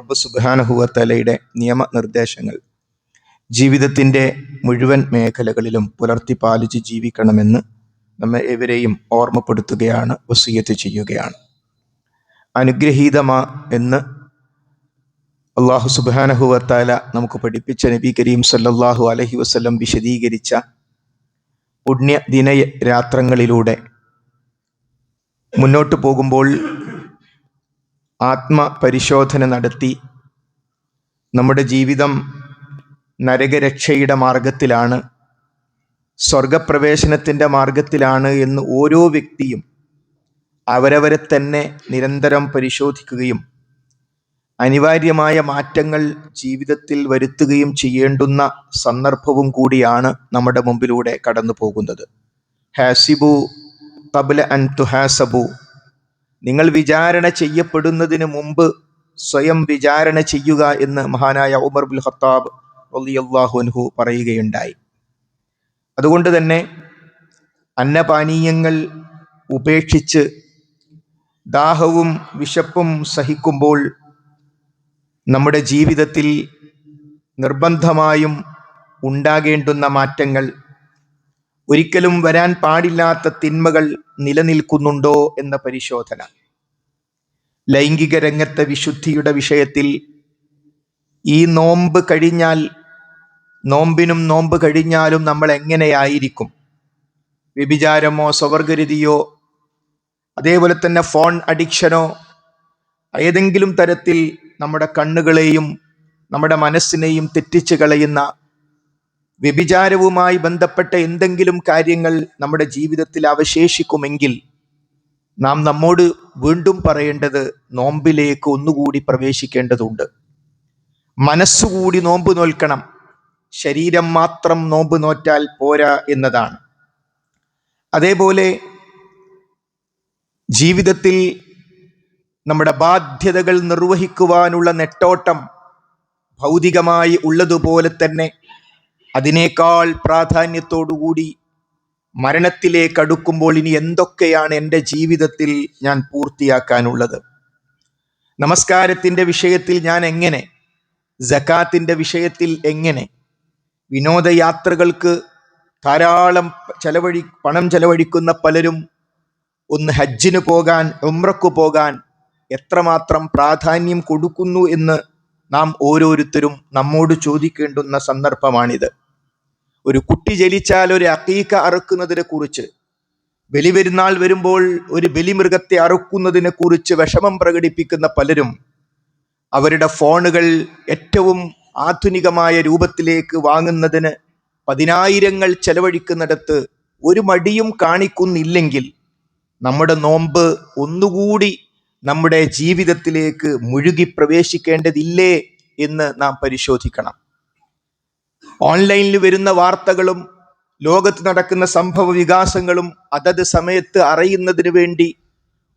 റബ്ബ് സുബ്ഹാനഹു വ തആലയുടെ നിയമനിർദ്ദേശങ്ങൾ ജീവിതത്തിൻ്റെ മുഴുവൻ മേഖലകളിലും പുലർത്തി പാലിച്ച് ജീവിക്കണമെന്ന് നമ്മെ ഏവരെയും ഓർമ്മപ്പെടുത്തുകയാണ്, വസിയ്യത്ത് ചെയ്യുകയാണ്. അനുഗ്രഹീതമാ എന്ന് അള്ളാഹു സുബ്ഹാനഹു വ തആല നമുക്ക് പഠിപ്പിച്ച നബി കരീം സല്ലല്ലാഹു അലൈഹി വസല്ലം വിശദീകരിച്ച പുണ്യ ദിന രാത്രങ്ങളിലൂടെ മുന്നോട്ട് പോകുമ്പോൾ ആത്മപരിശോധന നടത്തി നമ്മുടെ ജീവിതം നരകരക്ഷയുടെ മാർഗത്തിലാണ്, സ്വർഗപ്രവേശനത്തിൻ്റെ മാർഗത്തിലാണ് എന്ന് ഓരോ വ്യക്തിയും അവരവരെ തന്നെ നിരന്തരം പരിശോധിക്കുകയും അനിവാര്യമായ മാറ്റങ്ങൾ ജീവിതത്തിൽ വരുത്തുകയും ചെയ്യേണ്ടുന്ന സന്ദർഭവും കൂടിയാണ് നമ്മുടെ മുമ്പിലൂടെ കടന്നു പോകുന്നത്. ഹാസിബു ഖബ്ല അൻ തുഹാസബു, നിങ്ങൾ വിചാരണ ചെയ്യപ്പെടുന്നതിന് മുമ്പ് സ്വയം വിചാരണ ചെയ്യുക എന്ന് മഹാനായ ഉമർ ബിൻ ഖത്താബ് റളിയല്ലാഹു അൻഹു പറയുകയുണ്ടായി. അതുകൊണ്ട് തന്നെ അന്നപാനീയങ്ങൾ ഉപേക്ഷിച്ച് ദാഹവും വിശപ്പും സഹിക്കുമ്പോൾ നമ്മുടെ ജീവിതത്തിൽ നിർബന്ധമായും ഉണ്ടാകേണ്ടുന്ന മാറ്റങ്ങൾ, ഒരിക്കലും വരാൻ പാടില്ലാത്ത തിന്മകൾ നിലനിൽക്കുന്നുണ്ടോ എന്ന പരിശോധന. ലൈംഗിക രംഗത്തെ വിശുദ്ധിയുടെ വിഷയത്തിൽ ഈ നോമ്പ് കഴിഞ്ഞാൽ, നോമ്പിനും നോമ്പ് കഴിഞ്ഞാലും നമ്മൾ എങ്ങനെയായിരിക്കും? വ്യഭിചാരമോ സ്വവർഗരതിയോ അതേപോലെ തന്നെ ഫോൺ അഡിക്ഷനോ ഏതെങ്കിലും തരത്തിൽ നമ്മുടെ കണ്ണുകളെയും നമ്മുടെ മനസ്സിനെയും തെറ്റിച്ച് കളയുന്ന വ്യഭിചാരവുമായി ബന്ധപ്പെട്ട എന്തെങ്കിലും കാര്യങ്ങൾ നമ്മുടെ ജീവിതത്തിൽ അവശേഷിക്കുമെങ്കിൽ നാം നമ്മോട് വീണ്ടും പറയേണ്ടത് നോമ്പിലേക്ക് ഒന്നുകൂടി പ്രവേശിക്കേണ്ടതുണ്ട്. മനസ്സുകൂടി നോമ്പ് നോൽക്കണം, ശരീരം മാത്രം നോമ്പ് നോറ്റാൽ പോരാ എന്നതാണ്. അതേപോലെ ജീവിതത്തിൽ നമ്മുടെ ബാധ്യതകൾ നിർവഹിക്കുവാനുള്ള നെട്ടോട്ടം ഭൗതികമായി ഉള്ളതുപോലെ തന്നെ അതിനേക്കാൾ പ്രാധാന്യത്തോടുകൂടി മരണത്തിലേക്ക് അടുക്കുമ്പോൾ ഇനി എന്തൊക്കെയാണ് എൻ്റെ ജീവിതത്തിൽ ഞാൻ പൂർത്തിയാക്കാനുള്ളത്? നമസ്കാരത്തിൻ്റെ വിഷയത്തിൽ ഞാൻ എങ്ങനെ, സകാത്തിൻ്റെ വിഷയത്തിൽ എങ്ങനെ? വിനോദയാത്രകൾക്ക് ധാരാളം പണം ചെലവഴിക്കുന്ന പലരും ഒന്ന് ഹജ്ജിന് പോകാൻ, ഉംറക്ക് പോകാൻ എത്രമാത്രം പ്രാധാന്യം കൊടുക്കുന്നു എന്ന് നാം ഓരോരുത്തരും നമ്മോട് ചോദിക്കേണ്ടുന്ന സന്ദർഭമാണിത്. ഒരു കുട്ടി ജനിച്ചാൽ ഒരു അഖീഖ അറുക്കുന്നതിനെ കുറിച്ച്, ബലിപെരുന്നാൾ വരുമ്പോൾ ഒരു ബലിമൃഗത്തെ അറുക്കുന്നതിനെ കുറിച്ച് വിഷമം പ്രകടിപ്പിക്കുന്ന പലരും അവരുടെ ഫോണുകൾ ഏറ്റവും ആധുനികമായ രൂപത്തിലേക്ക് വാങ്ങുന്നതിന് പതിനായിരങ്ങൾ ചെലവഴിക്കുന്നിടത്ത് ഒരു മടിയും കാണിക്കുന്നില്ലെങ്കിൽ നമ്മുടെ നോമ്പ് ഒന്നുകൂടി നമ്മുടെ ജീവിതത്തിലേക്ക് മുഴുകി പ്രവേശിക്കേണ്ടതില്ലേ എന്ന് നാം പരിശോധിക്കണം. ഓൺലൈനിൽ വരുന്ന വാർത്തകളും ലോകത്ത് നടക്കുന്ന സംഭവ വികാസങ്ങളും അതത് സമയത്ത് അറിയുന്നതിന് വേണ്ടി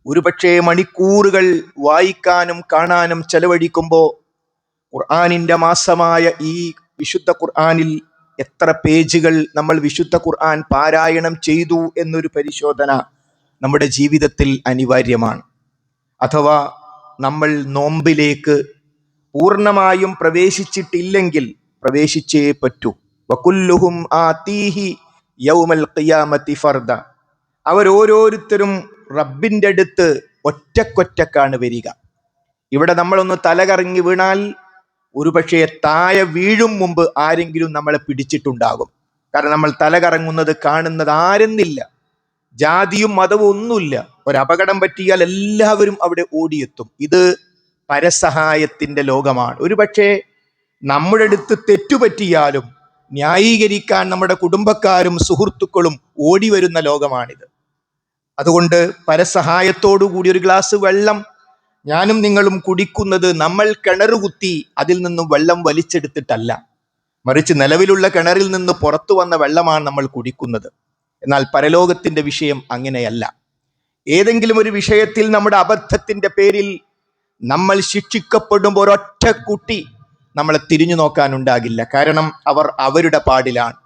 ഒരുപക്ഷെ മണിക്കൂറുകൾ വായിക്കാനും കാണാനും ചെലവഴിക്കുമ്പോൾ ഖുർആനിൻ്റെ മാസമായ ഈ വിശുദ്ധ ഖുർആനിൽ എത്ര പേജുകൾ നമ്മൾ വിശുദ്ധ ഖുർആൻ പാരായണം ചെയ്തു എന്നൊരു പരിശോധന നമ്മുടെ ജീവിതത്തിൽ അനിവാര്യമാണ്. അഥവാ നമ്മൾ നോമ്പിലേക്ക് പൂർണ്ണമായും പ്രവേശിച്ചിട്ടില്ലെങ്കിൽ പ്രവേശിച്ചേ പറ്റൂ. വകുല്ലുഹും ആതീഹി യൗമൽ ഖിയാമത്തി ഫർദ, അവരോരോരുത്തരും റബ്ബിൻ്റെ അടുത്ത് ഒറ്റക്കൊറ്റക്കാണ് വരിക. ഇവിടെ നമ്മളൊന്ന് തലകറങ്ങി വീണാൽ ഒരുപക്ഷെ താഴെ വീഴും മുമ്പ് ആരെങ്കിലും നമ്മളെ പിടിച്ചിട്ടുണ്ടാകും. കാരണം നമ്മൾ തലകറങ്ങുന്നത് കാണുന്നത് ആരെന്നില്ല, ജാതിയും മതവും ഒന്നുമില്ല. ഒരപകടം പറ്റിയാൽ എല്ലാവരും അവിടെ ഓടിയെത്തും. ഇത് പരസഹായത്തിൻ്റെ ലോകമാണ്. ഒരുപക്ഷെ നമ്മുടെ അടുത്ത് തെറ്റുപറ്റിയാലും ന്യായീകരിക്കാൻ നമ്മുടെ കുടുംബക്കാരും സുഹൃത്തുക്കളും ഓടി വരുന്ന ലോകമാണിത്. അതുകൊണ്ട് പരസഹായത്തോടു കൂടി ഒരു ഗ്ലാസ് വെള്ളം ഞാനും നിങ്ങളും കുടിക്കുന്നത് നമ്മൾ കിണറുകുത്തി അതിൽ നിന്നും വെള്ളം വലിച്ചെടുത്തിട്ടല്ല, മറിച്ച് നിലവിലുള്ള കിണറിൽ നിന്ന് പുറത്തു വന്ന വെള്ളമാണ് നമ്മൾ കുടിക്കുന്നത്. എന്നാൽ പരലോകത്തിൻ്റെ വിഷയം അങ്ങനെയല്ല. ഏതെങ്കിലും ഒരു വിഷയത്തിൽ നമ്മുടെ അബദ്ധത്തിൻ്റെ പേരിൽ നമ്മൾ ശിക്ഷിക്കപ്പെടുമ്പോൾ ഒരൊറ്റ കുട്ടി നമ്മളെ തിരിഞ്ഞു നോക്കാനുണ്ടാകില്ല. കാരണം അവർ അവരുടെ പാടിലാണ്.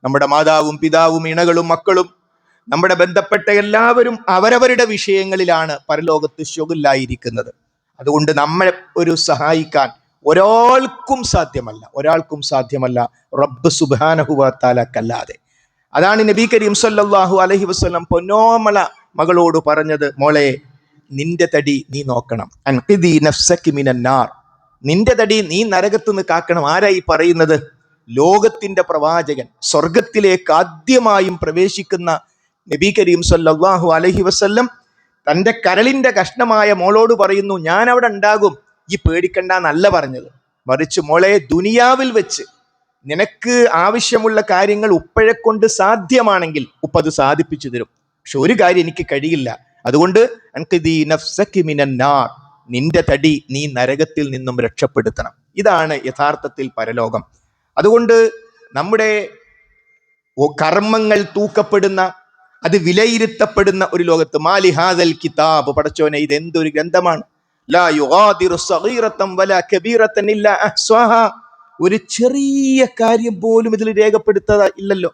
നമ്മുടെ മാതാവും പിതാവും ഇണകളും മക്കളും നമ്മുടെ ബന്ധപ്പെട്ട എല്ലാവരും അവരവരുടെ വിഷയങ്ങളിലാണ് പരലോകത്ത് ശുഗിലായിരിക്കുന്നത്. അതുകൊണ്ട് നമ്മളെ ഒരു സഹായിക്കാൻ ഒരാൾക്കും സാധ്യമല്ല റബ്ബ് സുബ്ഹാനഹു വ തആലക്കല്ലാതെ. അതാണ് നബി കരീം സല്ലല്ലാഹു അലൈഹി വസല്ലം പൊന്നോമള മകളോട് പറഞ്ഞത്, മോളെ നിന്റെ തടി നീ നോക്കണം, അൻഖിദി നഫ്സകി മിനന്നാർ, നിന്റെ തടി നീ നരകത്ത് നിന്ന് കാക്കണം. ആരായി പറയുന്നത്? ലോകത്തിന്റെ പ്രവാചകൻ, സ്വർഗത്തിലേക്ക് ആദ്യമായും പ്രവേശിക്കുന്ന നബി കരീം സല്ലല്ലാഹു അലൈഹി വസല്ലം തന്റെ കരളിന്റെ കഷ്ണമായ മോളോട് പറയുന്നു, ഞാൻ അവിടെ ഉണ്ടാകും, ഈ പേടിക്കണ്ട എന്നല്ല പറഞ്ഞത്. മറിച്ച് മോളെ, ദുനിയാവിൽ വെച്ച് നിനക്ക് ആവശ്യമുള്ള കാര്യങ്ങൾ ഉപ്പയെ കൊണ്ട് സാധ്യമാണെങ്കിൽ ഉപ്പ അത് സാധിപ്പിച്ചു തരും. പക്ഷെ ഒരു കാര്യം എനിക്ക് കഴിയില്ല, അതുകൊണ്ട് അൻഖിദി നഫ്സകി മിനന്നാർ, നിന്റെ തടി നീ നരകത്തിൽ നിന്നും രക്ഷപ്പെടുത്തണം. ഇതാണ് യഥാർത്ഥത്തിൽ പരലോകം. അതുകൊണ്ട് നമ്മുടെ കർമ്മങ്ങൾ തൂക്കപ്പെടുന്ന, അത് വിലയിരുത്തപ്പെടുന്ന ഒരു ലോകത്ത് മാലി ഹാദൽ കിതാബ്, പടച്ചോനെ ഇത് എന്തൊരു ഗ്രന്ഥമാണ്, ലാ യുഗാദിറു സഗീറതൻ വലാ കബീറതൻ ഇല്ലാ അഹ്സാഹാ, ഒരു ചെറിയ കാര്യം പോലും ഇതിൽ രേഖപ്പെടുത്താ ഇല്ലല്ലോ.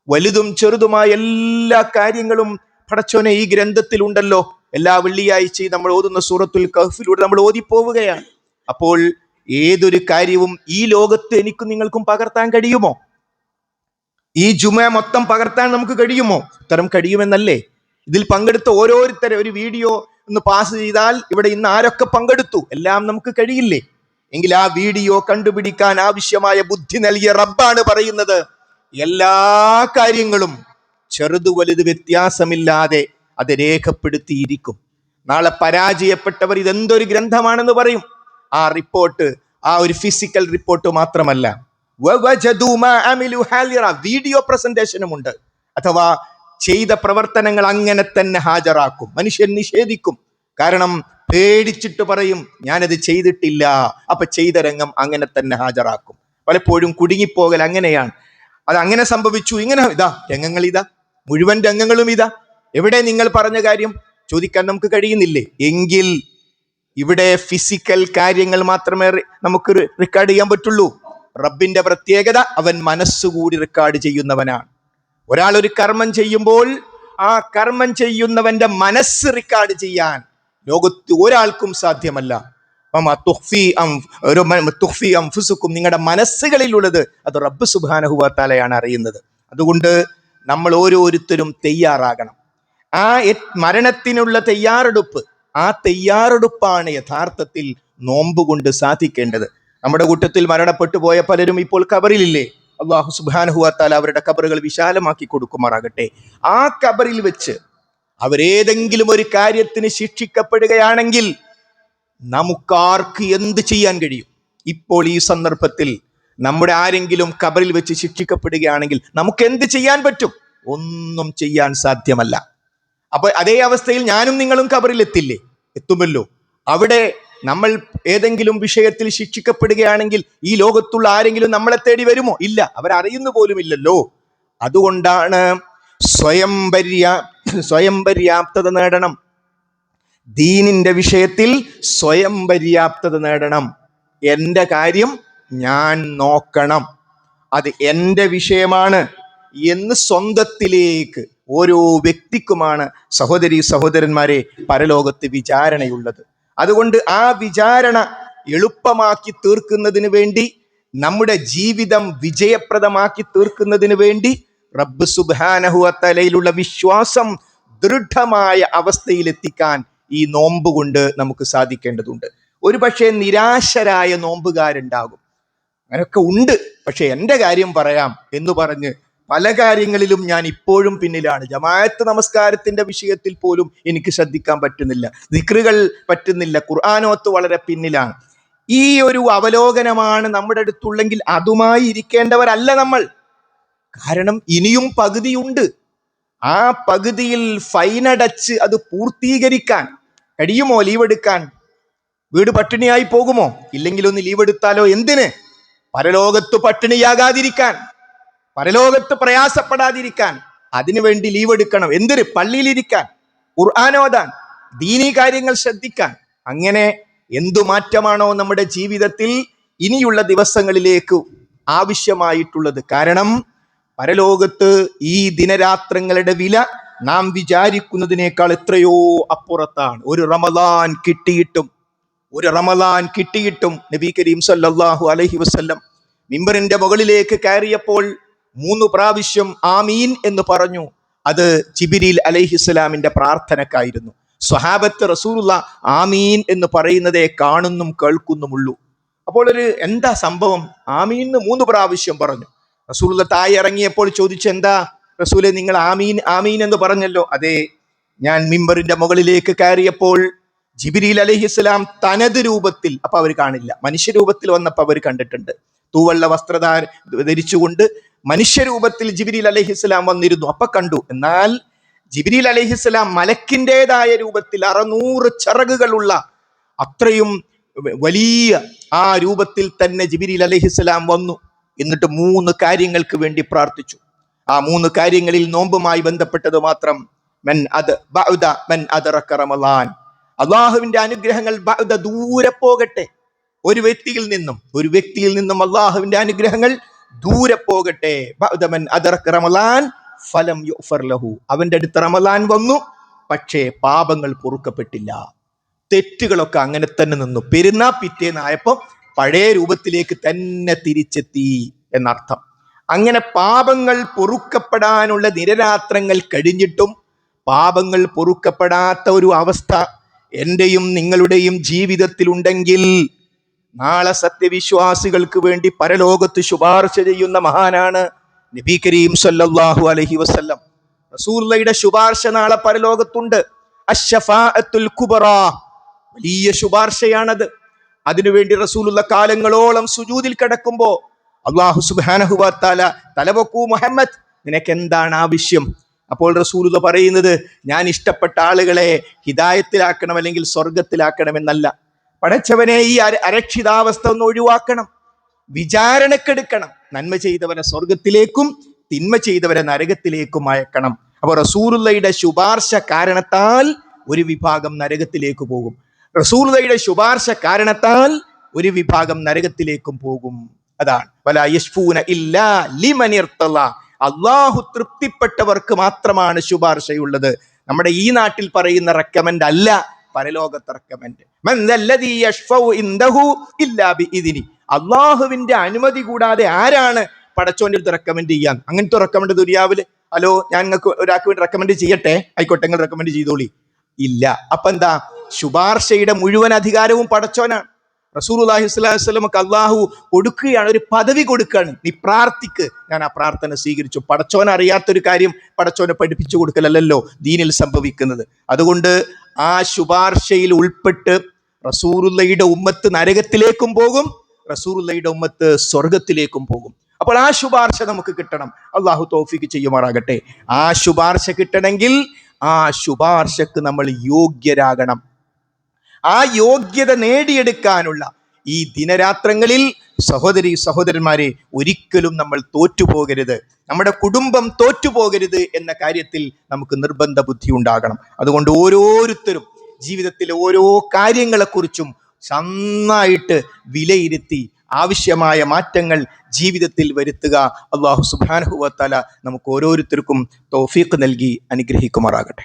വലുതും ചെറുതുമായ എല്ലാ കാര്യങ്ങളും പടച്ചോനെ ഈ ഗ്രന്ഥത്തിൽ ഉണ്ടല്ലോ. എല്ലാ വെള്ളിയാഴ്ചയും നമ്മൾ ഓതുന്ന സൂറത്തുൽ കഹ്ഫിലൂടെ നമ്മൾ ഓതിപ്പോവുകയാണ്. അപ്പോൾ ഏതൊരു കാര്യവും ഈ ലോകത്ത് എനിക്കും നിങ്ങൾക്കും പകർത്താൻ കഴിയുമോ? ഈ ജുമ മൊത്തം പകർത്താൻ നമുക്ക് കഴിയുമോ? ഉത്തരം കഴിയുമെന്നല്ലേ. ഇതിൽ പങ്കെടുത്ത ഓരോരുത്തരെ ഒരു വീഡിയോ ഒന്ന് പാസ് ചെയ്താൽ ഇവിടെ ഇന്ന് ആരൊക്കെ പങ്കെടുത്തു എല്ലാം നമുക്ക് കഴിയില്ലേ? എങ്കിൽ ആ വീഡിയോ കണ്ടുപിടിക്കാൻ ആവശ്യമായ ബുദ്ധി നൽകിയ റബ്ബാണ് പറയുന്നത്, എല്ലാ കാര്യങ്ങളും ചെറുതു വലുത് വ്യത്യാസമില്ലാതെ അത് രേഖപ്പെടുത്തിയിരിക്കും. നാളെ പരാജയപ്പെട്ടവർ ഇതെന്തൊരു ഗ്രന്ഥമാണെന്ന് പറയും. ആ റിപ്പോർട്ട് ആ ഒരു ഫിസിക്കൽ റിപ്പോർട്ട് മാത്രമല്ല, വീഡിയോ പ്രസന്റേഷനുമുണ്ട്. അഥവാ ചെയ്ത പ്രവർത്തനങ്ങൾ അങ്ങനെ തന്നെ ഹാജരാക്കും. മനുഷ്യൻ നിഷേധിക്കും, കാരണം പേടിച്ചിട്ട് പറയും ഞാനത് ചെയ്തിട്ടില്ല. അപ്പൊ ചെയ്ത രംഗം അങ്ങനെ തന്നെ ഹാജരാക്കും. പലപ്പോഴും കുടുങ്ങിപ്പോകൽ അങ്ങനെയാണ്. അത് അങ്ങനെ സംഭവിച്ചു, ഇങ്ങനെ ഇതാ രംഗങ്ങൾ, ഇതാ മുഴുവൻ രംഗങ്ങളും ഇതാ, എവിടെ നിങ്ങൾ പറഞ്ഞ കാര്യം ചോദിക്കാൻ നമുക്ക് കഴിയുന്നില്ലേ? എങ്കിൽ ഇവിടെ ഫിസിക്കൽ കാര്യങ്ങൾ മാത്രമേ നമുക്ക് റെക്കോർഡ് ചെയ്യാൻ പറ്റുള്ളൂ. റബ്ബിന്റെ പ്രത്യേകത, അവൻ മനസ്സുകൂടി റെക്കോർഡ് ചെയ്യുന്നവനാണ്. ഒരാൾ ഒരു കർമ്മം ചെയ്യുമ്പോൾ ആ കർമ്മം ചെയ്യുന്നവന്റെ മനസ്സ് റെക്കോർഡ് ചെയ്യാൻ ലോകത്ത് ഒരാൾക്കും സാധ്യമല്ല. നിങ്ങളുടെ മനസ്സുകളിലുള്ളത് അത് റബ്ബ് സുബ്ഹാനഹു വ തആലയാണ് അറിയുന്നത്. അതുകൊണ്ട് നമ്മൾ ഓരോരുത്തരും തയ്യാറാകണം. ആ മരണത്തിനുള്ള തയ്യാറെടുപ്പ്, ആ തയ്യാറെടുപ്പാണ് യഥാർത്ഥത്തിൽ നോമ്പ് കൊണ്ട് സാധിക്കേണ്ടത്. നമ്മുടെ കൂട്ടത്തിൽ മരണപ്പെട്ടു പോയ പലരും ഇപ്പോൾ ഖബറിലില്ലേ? അല്ലാഹു സുബ്ഹാനഹു വ തആല അവരുടെ ഖബറുകൾ വിശാലമാക്കി കൊടുക്കുമാറാകട്ടെ. ആ ഖബറിൽ വെച്ച് അവരേതെങ്കിലും ഒരു കാര്യത്തിന് ശിക്ഷിക്കപ്പെടുകയാണെങ്കിൽ നമുക്കാർക്ക് എന്ത് ചെയ്യാൻ കഴിയും? ഇപ്പോൾ ഈ സന്ദർഭത്തിൽ നമ്മുടെ ആരെങ്കിലും ഖബറിൽ വെച്ച് ശിക്ഷിക്കപ്പെടുകയാണെങ്കിൽ നമുക്ക് എന്ത് ചെയ്യാൻ പറ്റും? ഒന്നും ചെയ്യാൻ സാധ്യമല്ല. അപ്പൊ അതേ അവസ്ഥയിൽ ഞാനും നിങ്ങളും ഖബറിൽ എത്തുമല്ലോ. അവിടെ നമ്മൾ ഏതെങ്കിലും വിഷയത്തിൽ ശിക്ഷിക്കപ്പെടുകയാണെങ്കിൽ ഈ ലോകത്തുള്ള ആരെങ്കിലും നമ്മളെ തേടി വരുമോ? ഇല്ല, അവരറിയുന്നു പോലുമില്ലല്ലോ. അതുകൊണ്ടാണ് സ്വയം പര്യാപ്തത നേടണം. ദീനിന്റെ വിഷയത്തിൽ സ്വയം പര്യാപ്തത നേടണം. എൻ്റെ കാര്യം ഞാൻ നോക്കണം, അത് എൻ്റെ വിഷയമാണ് എന്ന് സ്വന്തത്തിലേക്ക് ഓരോ വ്യക്തിക്കുമാണ് സഹോദരീ സഹോദരന്മാരെ പരലോകത്ത് വിചാരണയുള്ളത്. അതുകൊണ്ട് ആ വിചാരണ എളുപ്പമാക്കി തീർക്കുന്നതിന് വേണ്ടി, നമ്മുടെ ജീവിതം വിജയപ്രദമാക്കി തീർക്കുന്നതിന് വേണ്ടി റബ്ബ് സുബ്ഹാനഹു വ തആലയിലുള്ള വിശ്വാസം ദൃഢമായ അവസ്ഥയിലെത്തിക്കാൻ ഈ നോമ്പ് കൊണ്ട് നമുക്ക് സാധിക്കേണ്ടതുണ്ട്. ഒരു പക്ഷേ നിരാശരായ നോമ്പുകാരുണ്ടാകും, അങ്ങനെയൊക്കെ ഉണ്ട്. പക്ഷെ എൻ്റെ കാര്യം പറയാം എന്ന് പറഞ്ഞ് പല കാര്യങ്ങളിലും ഞാൻ ഇപ്പോഴും പിന്നിലാണ്. ജമാഅത്ത് നമസ്കാരത്തിന്റെ വിഷയത്തിൽ പോലും എനിക്ക് ശ്രദ്ധിക്കാൻ പറ്റുന്നില്ല, ദിക്റുകൾ പറ്റുന്നില്ല, ഖുർആനോത്ത് വളരെ പിന്നിലാണ്. ഈ ഒരു അവലോകനമാണ് നമ്മുടെ അടുത്തുള്ളെങ്കിൽ അതുമായി ഇരിക്കേണ്ടവരല്ല നമ്മൾ. കാരണം ഇനിയും പകുതിയുണ്ട്. ആ പകുതിയിൽ ഫൈനടച്ച് അത് പൂർത്തീകരിക്കാൻ കഴിയുമോ? ലീവ് എടുക്കാൻ? വീട് പട്ടിണിയായി പോകുമോ? ഇല്ലെങ്കിൽ ഒന്ന് ലീവ് എടുത്താലോ? എന്തിന്? പരലോകത്ത് പട്ടിണിയാകാതിരിക്കാൻ, പരലോകത്ത് പ്രയാസപ്പെടാതിരിക്കാൻ. അതിനുവേണ്ടി ലീവ് എടുക്കണം. എന്തിന്? പള്ളിയിലിരിക്കാൻ, ഖുർആനോദാൻ, ദീനീ കാര്യങ്ങൾ ശ്രദ്ധിക്കാൻ. അങ്ങനെ എന്തു മാറ്റമാണോ നമ്മുടെ ജീവിതത്തിൽ ഇനിയുള്ള ദിവസങ്ങളിലേക്ക് ആവശ്യമായിട്ടുള്ളത്. കാരണം പരലോകത്ത് ഈ ദിനരാത്രങ്ങളുടെ വില നാം വിചാരിക്കുന്നതിനേക്കാൾ എത്രയോ അപ്പുറത്താണ്. ഒരു റമദാൻ കിട്ടിയിട്ടും ഒരു റമദാൻ കിട്ടിയിട്ടും നബി കരീം സല്ലല്ലാഹു അലൈഹി വസല്ലം മിമ്പറിന്റെ മുകളിലേക്ക് കയറിയപ്പോൾ 3 പ്രാവശ്യം ആമീൻ എന്ന് പറഞ്ഞു. അത് ജിബ്രീൽ അലൈഹിസ്സലാമിന്റെ പ്രാർത്ഥനക്കായിരുന്നു. സ്വഹാബത്ത് റസൂലുള്ള ആമീൻ എന്ന് പറയുന്നതേ കാണുന്നും കേൾക്കുന്നുമുള്ളൂ. അപ്പോൾ എന്താ സംഭവം? ആമീൻ 3 പ്രാവശ്യം പറഞ്ഞു. റസൂലുള്ള താഴെ ഇറങ്ങിയപ്പോൾ ചോദിച്ചു, എന്താ റസൂലെ, നിങ്ങൾ ആമീൻ ആമീൻ എന്ന് പറഞ്ഞല്ലോ. അതെ, ഞാൻ മിമ്പറിന്റെ മുകളിലേക്ക് കയറിയപ്പോൾ ജിബ്രീൽ അലൈഹിസ്സലാം തനത് രൂപത്തിൽ, അപ്പൊ അവർ കാണില്ല, മനുഷ്യരൂപത്തിൽ വന്നപ്പോൾ അവർ കണ്ടിട്ടുണ്ട്. തൂവള്ള ധരിച്ചുകൊണ്ട് മനുഷ്യരൂപത്തിൽ ജിബ്രീൽ അലൈഹിസ്സലാം വന്നിരുന്നു, അപ്പൊ കണ്ടു. എന്നാൽ ജിബ്രീൽ അലൈഹിസ്സലാം മലക്കിൻ്റെതായ രൂപത്തിൽ 600 ചിറകുകളുള്ള അത്രയും വലിയ ആ രൂപത്തിൽ തന്നെ ജിബ്രീൽ അലൈഹിസ്സലാം വന്നു. എന്നിട്ട് 3 കാര്യങ്ങൾക്ക് വേണ്ടി പ്രാർത്ഥിച്ചു. ആ 3 കാര്യങ്ങളിൽ നോമ്പുമായി ബന്ധപ്പെട്ടത് മാത്രം. അള്ളാഹുവിന്റെ അനുഗ്രഹങ്ങൾ ദൂരെ പോകട്ടെ. ഒരു വ്യക്തിയിൽ നിന്നും അള്ളാഹുവിന്റെ അനുഗ്രഹങ്ങൾ ദൂരെ പോകട്ടെ. ഫലം യുഗ്ഫർ ലഹു, അവന്റെ അടുത്ത് റമളാൻ വന്നു, പക്ഷേ പാപങ്ങൾ പൊറുക്കപ്പെട്ടില്ല. തെറ്റുകളൊക്കെ അങ്ങനെ തന്നെ നിന്നു. പെരുന്നാ പിറ്റേന്നായപ്പോൾ പഴയ രൂപത്തിലേക്ക് തന്നെ തിരിച്ചെത്തി എന്നർത്ഥം. അങ്ങനെ പാപങ്ങൾ പൊറുക്കപ്പെടാനുള്ള നിരരാത്രങ്ങൾ കഴിഞ്ഞിട്ടും പാപങ്ങൾ പൊറുക്കപ്പെടാത്ത ഒരു അവസ്ഥ എന്റെയും നിങ്ങളുടെയും ജീവിതത്തിൽ ഉണ്ടെങ്കിൽ, നാളെ സത്യവിശ്വാസികൾക്ക് വേണ്ടി പരലോകത്ത് ശുപാർശ ചെയ്യുന്ന മഹാനാണ് നബി കരീം സല്ലല്ലാഹു അലൈഹി വസല്ലം. റസൂലുള്ളാഹിയുടെ ശുപാർശ നാളെ പരലോകത്തുണ്ട്. അശ്ശഫാഅത്തുൽ കുബ്റാ, വലിയ ശുപാർശയാണത്. അതിനുവേണ്ടി റസൂലുള്ള കാലങ്ങളോളം സുജൂദിൽ കിടക്കുമ്പോ അല്ലാഹു സുബ്ഹാനഹു വ തആല തലവക്കൂ മുഹമ്മദ്, നിനക്ക് എന്താണ് ആവശ്യം? അപ്പോൾ റസൂലുള്ള പറയുന്നത്, ഞാൻ ഇഷ്ടപ്പെട്ട ആളുകളെ ഹിദായത്തിലാക്കണം, അല്ലെങ്കിൽ സ്വർഗത്തിലാക്കണമെന്നല്ല. പടച്ചവനെ, ഈ അരക്ഷിതാവസ്ഥ ഒന്ന് ഒഴിവാക്കണം, വിചാരണക്കെടുക്കണം. നന്മ ചെയ്തവരെ സ്വർഗത്തിലേക്കും തിന്മ ചെയ്തവരെ നരകത്തിലേക്കും അയക്കണം. അപ്പോൾ റസൂലുള്ളാഹിയുടെ ശുപാർശ കാരണത്താൽ ഒരു വിഭാഗം നരകത്തിലേക്ക് പോകും. റസൂലുള്ളാഹിയുടെ ശുപാർശ കാരണത്താൽ ഒരു വിഭാഗം നരകത്തിലേക്കും പോകും. അതാണ് വലാ യശ്ഫൂന ഇല്ലാ ലിമൻ ഇർതള, അല്ലാഹു തൃപ്തിപ്പെട്ടവർക്ക് മാത്രമാണ് ശുപാർശയുള്ളത്. നമ്മുടെ ഈ നാട്ടിൽ പറയുന്ന റെക്കമെൻഡ് അല്ല, പരലോകത്തെ റെക്കമെൻഡ്. മൻ ദല്ലദീ യശ്ഫഉ ഇൻദഹു ഇല്ലാ ബിഇദ്നി, അല്ലാഹുവിന്റെ അനുമതി കൂടാതെ ആരാണ് പടച്ചോന്റെ അടുത്ത് റെക്കമെൻഡ് ചെയ്യാൻ? അങ്ങനത്തെ റെക്കമെൻഡ് ദുനിയാവില്, ഹലോ ഞാൻ നിങ്ങൾക്ക് ഒരാൾക്ക് വേണ്ടി റെക്കമെൻഡ് ചെയ്യട്ടെ, ആയിക്കോട്ടെ നിങ്ങൾ റെക്കമെൻഡ് ചെയ്തോളി, ഇല്ല. അപ്പൊ എന്താ? ശുപാർശയുടെ മുഴുവൻ അധികാരവും പടച്ചോനാണ്. റസൂലുള്ളാഹി സ്വല്ലല്ലാഹു അലൈഹി വസല്ലമക്ക് അള്ളാഹു കൊടുക്കുകയാണ്, ഒരു പദവി കൊടുക്കുകയാണ്. നീ പ്രാർത്ഥിക്ക്, ഞാൻ ആ പ്രാർത്ഥന സ്വീകരിച്ചു. പടച്ചോനെ അറിയാത്തൊരു കാര്യം പടച്ചോനെ പഠിപ്പിച്ചു കൊടുക്കലല്ലോ ദീനിൽ സംഭവിക്കുന്നത്. അതുകൊണ്ട് ആ ശുപാർശയിൽ ഉൾപ്പെട്ട് റസൂലുള്ളാഹിയുടെ ഉമ്മത്ത് നരകത്തിലേക്കും പോകും, റസൂലുള്ളാഹിയുടെ ഉമ്മത്ത് സ്വർഗത്തിലേക്കും പോകും. അപ്പോൾ ആ ശുപാർശ നമുക്ക് കിട്ടണം. അള്ളാഹു തൗഫീഖ് ചെയ്യുമാറാകട്ടെ. ആ ശുപാർശ കിട്ടണമെങ്കിൽ ആ ശുപാർശക്ക് നമ്മൾ യോഗ്യരാകണം. ആ യോഗ്യത നേടിയെടുക്കാനുള്ള ഈ ദിനരാത്രങ്ങളിൽ സഹോദരന്മാരെ, ഒരിക്കലും നമ്മൾ തോറ്റുപോകരുത്, നമ്മുടെ കുടുംബം തോറ്റുപോകരുത് എന്ന കാര്യത്തിൽ നമുക്ക് നിർബന്ധ ബുദ്ധി ഉണ്ടാകണം. അതുകൊണ്ട് ഓരോരുത്തരും ജീവിതത്തിലെ ഓരോ കാര്യങ്ങളെക്കുറിച്ചും നന്നായിട്ട് വിലയിരുത്തി ആവശ്യമായ മാറ്റങ്ങൾ ജീവിതത്തിൽ വരുത്തുക. അല്ലാഹു സുബ്ഹാനഹു വ തആല നമുക്ക് ഓരോരുത്തർക്കും തൗഫീഖ് നൽകി അനുഗ്രഹിക്കുമാറാകട്ടെ.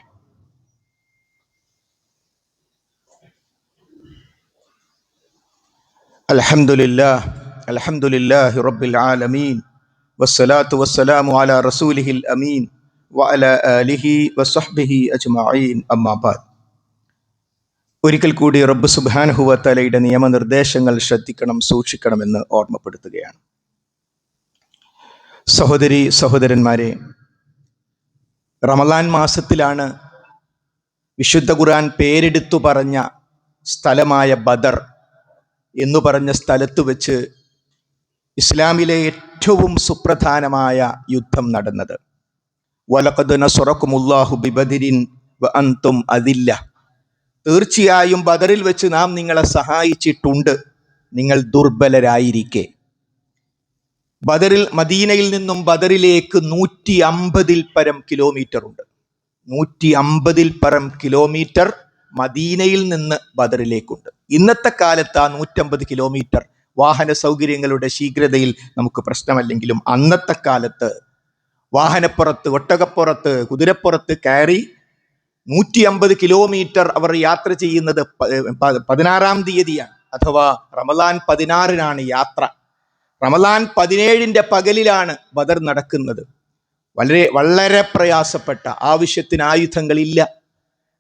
അൽഹംദുലില്ലാഹി റബ്ബിൽ ആലമീൻ വസ്സലാത്തു വസ്സലാമു അലാ റസൂലിഹിൽ അമീൻ വഅലാ ആലിഹി വസ്വഹ്ബിഹി അജ്മഈൻ, അമ്മാ ബഅദ്. ഒരിക്കൽ കൂടി റബ്ബ് സുബ്ഹാനഹു വ തആലയുടെ നിയമനിർദ്ദേശങ്ങൾ ശ്രദ്ധിക്കണം, സൂക്ഷിക്കണമെന്ന് ഓർമ്മപ്പെടുത്തുകയാണ്. സഹോദരന്മാരെ, റമളാൻ മാസത്തിലാണ് വിശുദ്ധ ഖുർആൻ പേരെടുത്തു പറഞ്ഞ സ്ഥലമായ ബദർ എന്നു പറഞ്ഞ സ്ഥലത്ത് വെച്ച് ഇസ്ലാമിലെ ഏറ്റവും സുപ്രധാനമായ യുദ്ധം നടന്നത്. വലഖദ് നസറക്കുമുല്ലാഹു ബിബദരിൻ വഅൻതും അദില്ല, തീർച്ചയായും ബദറിൽ വെച്ച് നാം നിങ്ങളെ സഹായിച്ചിട്ടുണ്ട്, നിങ്ങൾ ദുർബലരായിരിക്കെ. മദീനയിൽ നിന്നും ബദറിലേക്ക് 150 പരം കിലോമീറ്റർ ഉണ്ട്. 150 പരം കിലോമീറ്റർ മദീനയിൽ നിന്ന് ബദറിലേക്കുണ്ട്. ഇന്നത്തെ കാലത്ത് ആ 150 കിലോമീറ്റർ വാഹന സൗകര്യങ്ങളുടെ ശീഘ്രതയിൽ നമുക്ക് പ്രശ്നമല്ലെങ്കിലും അന്നത്തെ കാലത്ത് വാഹനപ്പുറത്ത്, ഒട്ടകപ്പുറത്ത്, കുതിരപ്പുറത്ത് കയറി 150 കിലോമീറ്റർ അവർ യാത്ര ചെയ്യുന്നത് 16-ാം തീയതിയാണ്, അഥവാ റമദാൻ 16-നാണ് യാത്ര. റമദാൻ 17-ന്റെ പകലിലാണ് ബദർ നടക്കുന്നത്. വളരെ വളരെ പ്രയാസപ്പെട്ട, ആവശ്യത്തിന് ആയുധങ്ങളില്ല,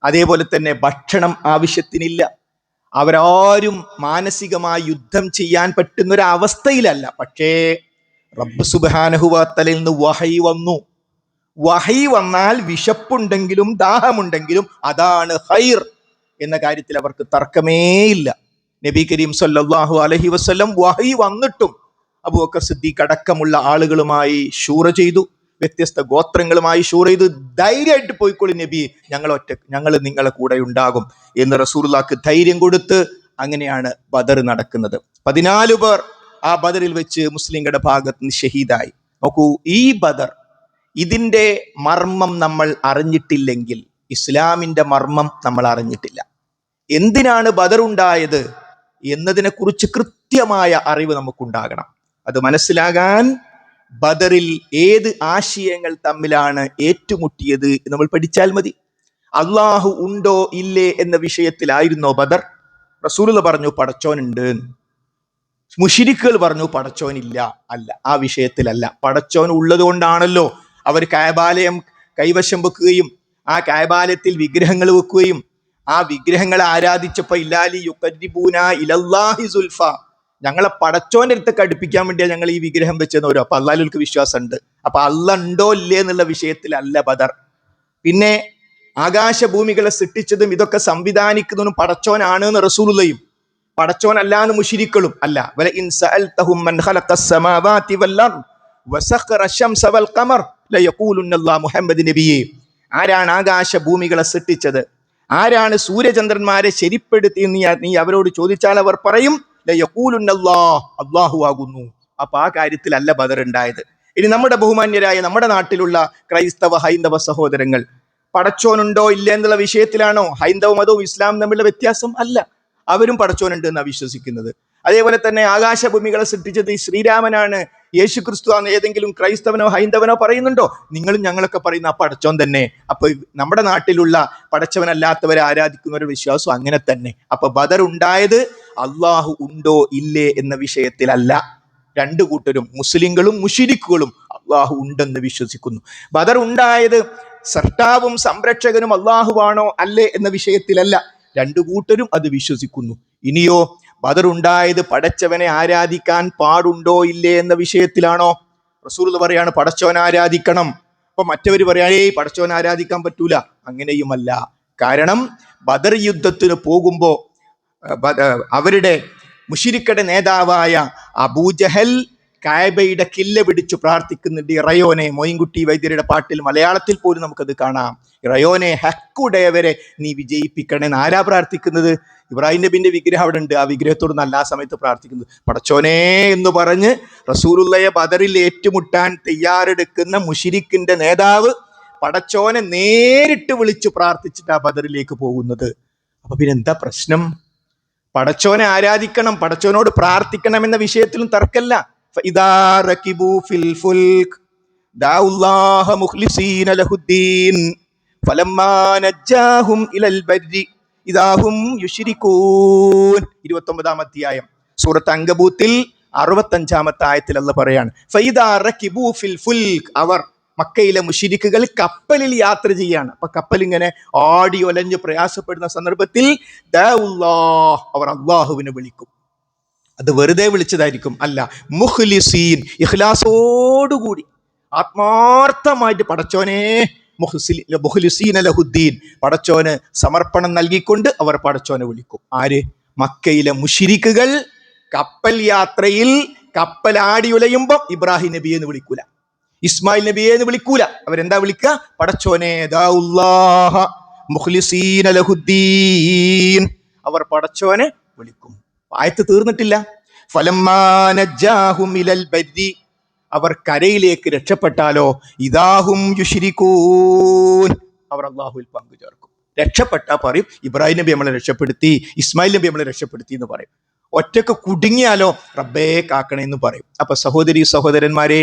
അതേപോലെ തന്നെ ഭക്ഷണം ആവശ്യത്തിനില്ല. അവരാരും മാനസികമായി യുദ്ധം ചെയ്യാൻ പറ്റുന്ന ഒരു അവസ്ഥയിലല്ല. പക്ഷേ റബ്ബ് സുബ്ഹാനഹു വ തആലയിൽ നിന്ന് വഹയി വന്നു. വഹയി വന്നാൽ വിശപ്പുണ്ടെങ്കിലും ദാഹമുണ്ടെങ്കിലും അതാണ് ഖൈർ എന്ന കാര്യത്തിൽ അവർക്ക് തർക്കമേയില്ല. നബി കരീം സല്ലല്ലാഹു അലൈഹി വസല്ലം വഹയി വന്നിട്ടും അബൂബക്കർ സിദ്ദീഖ് അടക്കമുള്ള ആളുകളുമായി ശൂറ ചെയ്തു, വ്യത്യസ്ത ഗോത്രങ്ങളുമായി ശൂറ ചെയ്തു. ധൈര്യമായിട്ട് പോയിക്കോളി നബി, ഞങ്ങൾ നിങ്ങളെ കൂടെ ഉണ്ടാകും എന്ന് റസൂലുള്ളാഹിക്ക് ധൈര്യം കൊടുത്ത് അങ്ങനെയാണ് ബദർ നടക്കുന്നത്. 14 പേർ ആ ബദറിൽ വെച്ച് മുസ്ലിങ്ങളുടെ ഭാഗത്ത് നിന്ന് ഷഹീദായി. നോക്കൂ, ഈ ബദർ, ഇതിന്റെ മർമ്മം നമ്മൾ അറിഞ്ഞിട്ടില്ലെങ്കിൽ ഇസ്ലാമിന്റെ മർമ്മം നമ്മൾ അറിഞ്ഞിട്ടില്ല. എന്തിനാണ് ബദർ ഉണ്ടായത് എന്നതിനെ കുറിച്ച് കൃത്യമായ അറിവ് നമുക്കുണ്ടാകണം. അത് മനസ്സിലാകാൻ ബദറിൽ ഏത് ആശയങ്ങൾ തമ്മിലാണ് ഏറ്റുമുട്ടിയത് നമ്മൾ പഠിച്ചാൽ മതി. അള്ളാഹു ഉണ്ടോ ഇല്ലേ എന്ന വിഷയത്തിലായിരുന്നോ ബദർ? റസൂലുള്ളാഹി പറഞ്ഞു പടച്ചോനുണ്ട്, മുശ്രിക്കുകൾ പറഞ്ഞു പടച്ചോനില്ല. അല്ല, ആ വിഷയത്തിലല്ല. പടച്ചോൻ ഉള്ളത് കൊണ്ടാണല്ലോ അവർ കഅബാലയം കൈവശം വെക്കുകയും ആ കഅബാലയത്തിൽ വിഗ്രഹങ്ങൾ വെക്കുകയും ആ വിഗ്രഹങ്ങളെ ആരാധിച്ചപ്പോ ഇല്ലാലി യുഖരിബൂന ഇലല്ലാഹി സുൽഫ, ഞങ്ങളെ പടച്ചോന്റെ അടുത്തേക്ക് അടുപ്പിക്കാൻ വേണ്ടിയാണ് ഞങ്ങൾ ഈ വിഗ്രഹം വെച്ചെന്ന് വരും. അപ്പൊ അള്ളാഹുൽക്ക് വിശ്വാസമുണ്ട്. അപ്പൊ അള്ളാഹ് ഉണ്ടോ ഇല്ലേ എന്നുള്ള വിഷയത്തിലല്ല ബദർ. പിന്നെ ആകാശഭൂമികളെ സൃഷ്ടിച്ചതും ഇതൊക്കെ സംവിധാനിക്കുന്നതും പടച്ചോനാണ് എന്ന് റസൂലുള്ളാഹിയും, പടച്ചോനല്ല എന്ന് മുശ്രിക്കുകളും അല്ല. വല ഇൻ സഅൽതഹും മൻ ഖലഖസ് സമാവാതി വൽ അർദ് വസഖറ അശംസ വൽ ഖമർ ലയഖൂലുന്നല്ലാഹു മുഹമ്മദ് നബിയേ, ആരാണ് ആകാശഭൂമികളെ സൃഷ്ടിച്ചത്, ആരാണ് സൂര്യചന്ദ്രന്മാരെ ശരിപ്പെടുത്തി നീ അവരോട് ചോദിച്ചാൽ അവർ പറയും ലയഖൂലുന്നല്ലാഹ്, അല്ലാഹു ആകുന്നു. അപ്പൊ ആ കാര്യത്തിലല്ല ബദർ ഉണ്ടായത്. ഇനി നമ്മുടെ ബഹുമാന്യരായ നമ്മുടെ നാട്ടിലുള്ള ക്രൈസ്തവ ഹൈന്ദവ സഹോദരങ്ങൾ, പടച്ചോനുണ്ടോ ഇല്ല എന്നുള്ള വിഷയത്തിലാണോ ഹൈന്ദവ മതവും ഇസ്ലാം തമ്മിലുള്ള വ്യത്യാസം? അല്ല, അവരും പടച്ചോനുണ്ട് എന്നാണ് വിശ്വസിക്കുന്നത്. അതേപോലെ തന്നെ ആകാശഭൂമികളെ സൃഷ്ടിച്ചത് ശ്രീരാമനാണ്, യേശു ക്രിസ്തു ആണ് ഏതെങ്കിലും ക്രൈസ്തവനോ ഹൈന്ദവനോ പറയുന്നുണ്ടോ? നിങ്ങളും ഞങ്ങളൊക്കെ പറയുന്ന ആ പടച്ചോൻ തന്നെ. അപ്പൊ നമ്മുടെ നാട്ടിലുള്ള പടച്ചവനല്ലാത്തവരെ ആരാധിക്കുന്നവരുടെ വിശ്വാസം അങ്ങനെ തന്നെ. അപ്പൊ ബദർ ഉണ്ടായത് അള്ളാഹു ഉണ്ടോ ഇല്ലേ എന്ന വിഷയത്തിലല്ല. രണ്ടു കൂട്ടരും, മുസ്ലിങ്ങളും മുശ്രിക്കുകളും അള്ളാഹു ഉണ്ടെന്ന് വിശ്വസിക്കുന്നു. ബദർ ഉണ്ടായത് സൃഷ്ടാവും സംരക്ഷകനും അള്ളാഹുവാണോ അല്ലേ എന്ന വിഷയത്തിലല്ല. രണ്ടു കൂട്ടരും അത് വിശ്വസിക്കുന്നു. ഇനിയോ ബദർ ഉണ്ടായത് പടച്ചവനെ ആരാധിക്കാൻ പാടുണ്ടോ ഇല്ലേ എന്ന വിഷയത്തിലാണോ? റസൂലുള്ളാഹി പറയാണ് പടച്ചവനെ ആരാധിക്കണം. അപ്പൊ മറ്റവർ പറയാ പടച്ചവനെ ആരാധിക്കാൻ പറ്റൂല. അങ്ങനെയുമല്ല. കാരണം ബദർ യുദ്ധത്തിന് പോകുമ്പോ അവരുടെ മുശ്രിക്കുകളുടെ നേതാവായ അബൂജഹൽ കഅബയുടെ കില്ല പിടിച്ചു പ്രാർത്ഥിക്കുന്നുണ്ട്, ഇറയോനെ. മോയിൻകുട്ടി വൈദ്യരുടെ പാട്ടിൽ മലയാളത്തിൽ പോലും നമുക്കത് കാണാം. ഇറയോനെ, ഹക്കുടയവരെ നീ വിജയിപ്പിക്കണേന്ന്. ആരാ പ്രാർത്ഥിക്കുന്നത്? ഇബ്രാഹിം നബിന്റെ വിഗ്രഹം അവിടെ ഉണ്ട്. ആ വിഗ്രഹത്തോട് നല്ല ആ സമയത്ത് പ്രാർത്ഥിക്കുന്നത് പടച്ചോനെ എന്ന് പറഞ്ഞ് റസൂലുള്ളാഹിയെ ബദറിൽ ഏറ്റുമുട്ടാൻ തയ്യാറെടുക്കുന്ന മുശ്രിക്കിന്റെ നേതാവ് പടച്ചോനെ നേരിട്ട് വിളിച്ചു പ്രാർത്ഥിച്ചിട്ടാ ബദറിലേക്ക് പോകുന്നത്. അപ്പൊ പിന്നെ എന്താ പ്രശ്നം? പടച്ചോനെ ആരാധിക്കണം, പടച്ചോനോട് പ്രാർത്ഥിക്കണം എന്ന വിഷയത്തിലും തർക്കല്ല. فإذا ركبوا في الفلك دعوا الله مخلصين له الدين فلما نجاهم إلى البر إذا هم يشركون. 29-ാം അധ്യായം സൂറത്ത് അങ്കബൂത്തിൽ 65-ാമത്തെ ആയത്തിൽ അല്ലാഹ് പറയാണ് ഫഇദാ റകിബു ഫിൽ ഫുൽക്, അവർ മക്കയിലെ മുശ്രിക്കുകൾ കപ്പലിൽ യാത്ര ചെയ്യാണ്. അപ്പൊ കപ്പൽ ഇങ്ങനെ ആടി ഒലഞ്ഞ് പ്രയാസപ്പെടുന്ന സന്ദർഭത്തിൽ ദഅഉല്ലാഹ്, അവർ അല്ലാഹുവിനെ വിളിക്കും. അത് വെറുതെ വിളിച്ചതായിരിക്കും അല്ല, മുഖ്ലിസീൻ, ഇഖ്ലാസോടുകൂടി ആത്മാർത്ഥമായിട്ട് പടച്ചോനെ മുഖ്ലിസീന ലഹുദ്ദീൻ, പടച്ചോന് സമർപ്പണം നൽകിക്കൊണ്ട് അവർ പടച്ചോനെ വിളിക്കും. ആര്? മക്കയിലെ മുശ്രിക്കുകൾ കപ്പൽ യാത്രയിൽ കപ്പൽ ആടി ഉലയുമ്പോ ഇബ്രാഹിം നബിയെ എന്ന് വിളിക്കൂല, ഇസ്മായിൽ നബിയെ എന്ന് വിളിക്കൂല. അവരെന്താ വിളിക്കുക? പടച്ചോനെ ദഅഉല്ലാഹ മുഖ്ലിസീന ലഹുദ്ദീൻ, അവർ പടച്ചോനെ വിളിക്കും. ആയത്ത് തീർന്നിട്ടില്ല. ഫലമ്മാ നജ്ജാഹും ഇലൽ ബർരി, അവർ കരയിലേക്ക് രക്ഷപ്പെട്ടാലോ ഇദാഹും യുശ്രികൂൻ, അവർ അല്ലാഹുവിൽ പങ്കു ചേർക്കും. രക്ഷപ്പെട്ടാ പറയും ഇബ്രാഹിം നബി നമ്മളെ രക്ഷപ്പെടുത്തി, ഇസ്മായിൽ നബി നമ്മളെ രക്ഷപ്പെടുത്തി എന്ന് പറയും. ഒറ്റക്ക് കുടുങ്ങിയാലോ റബ്ബേ കാക്കണേ എന്ന് പറയും. അപ്പൊ സഹോദരി സഹോദരന്മാരെ,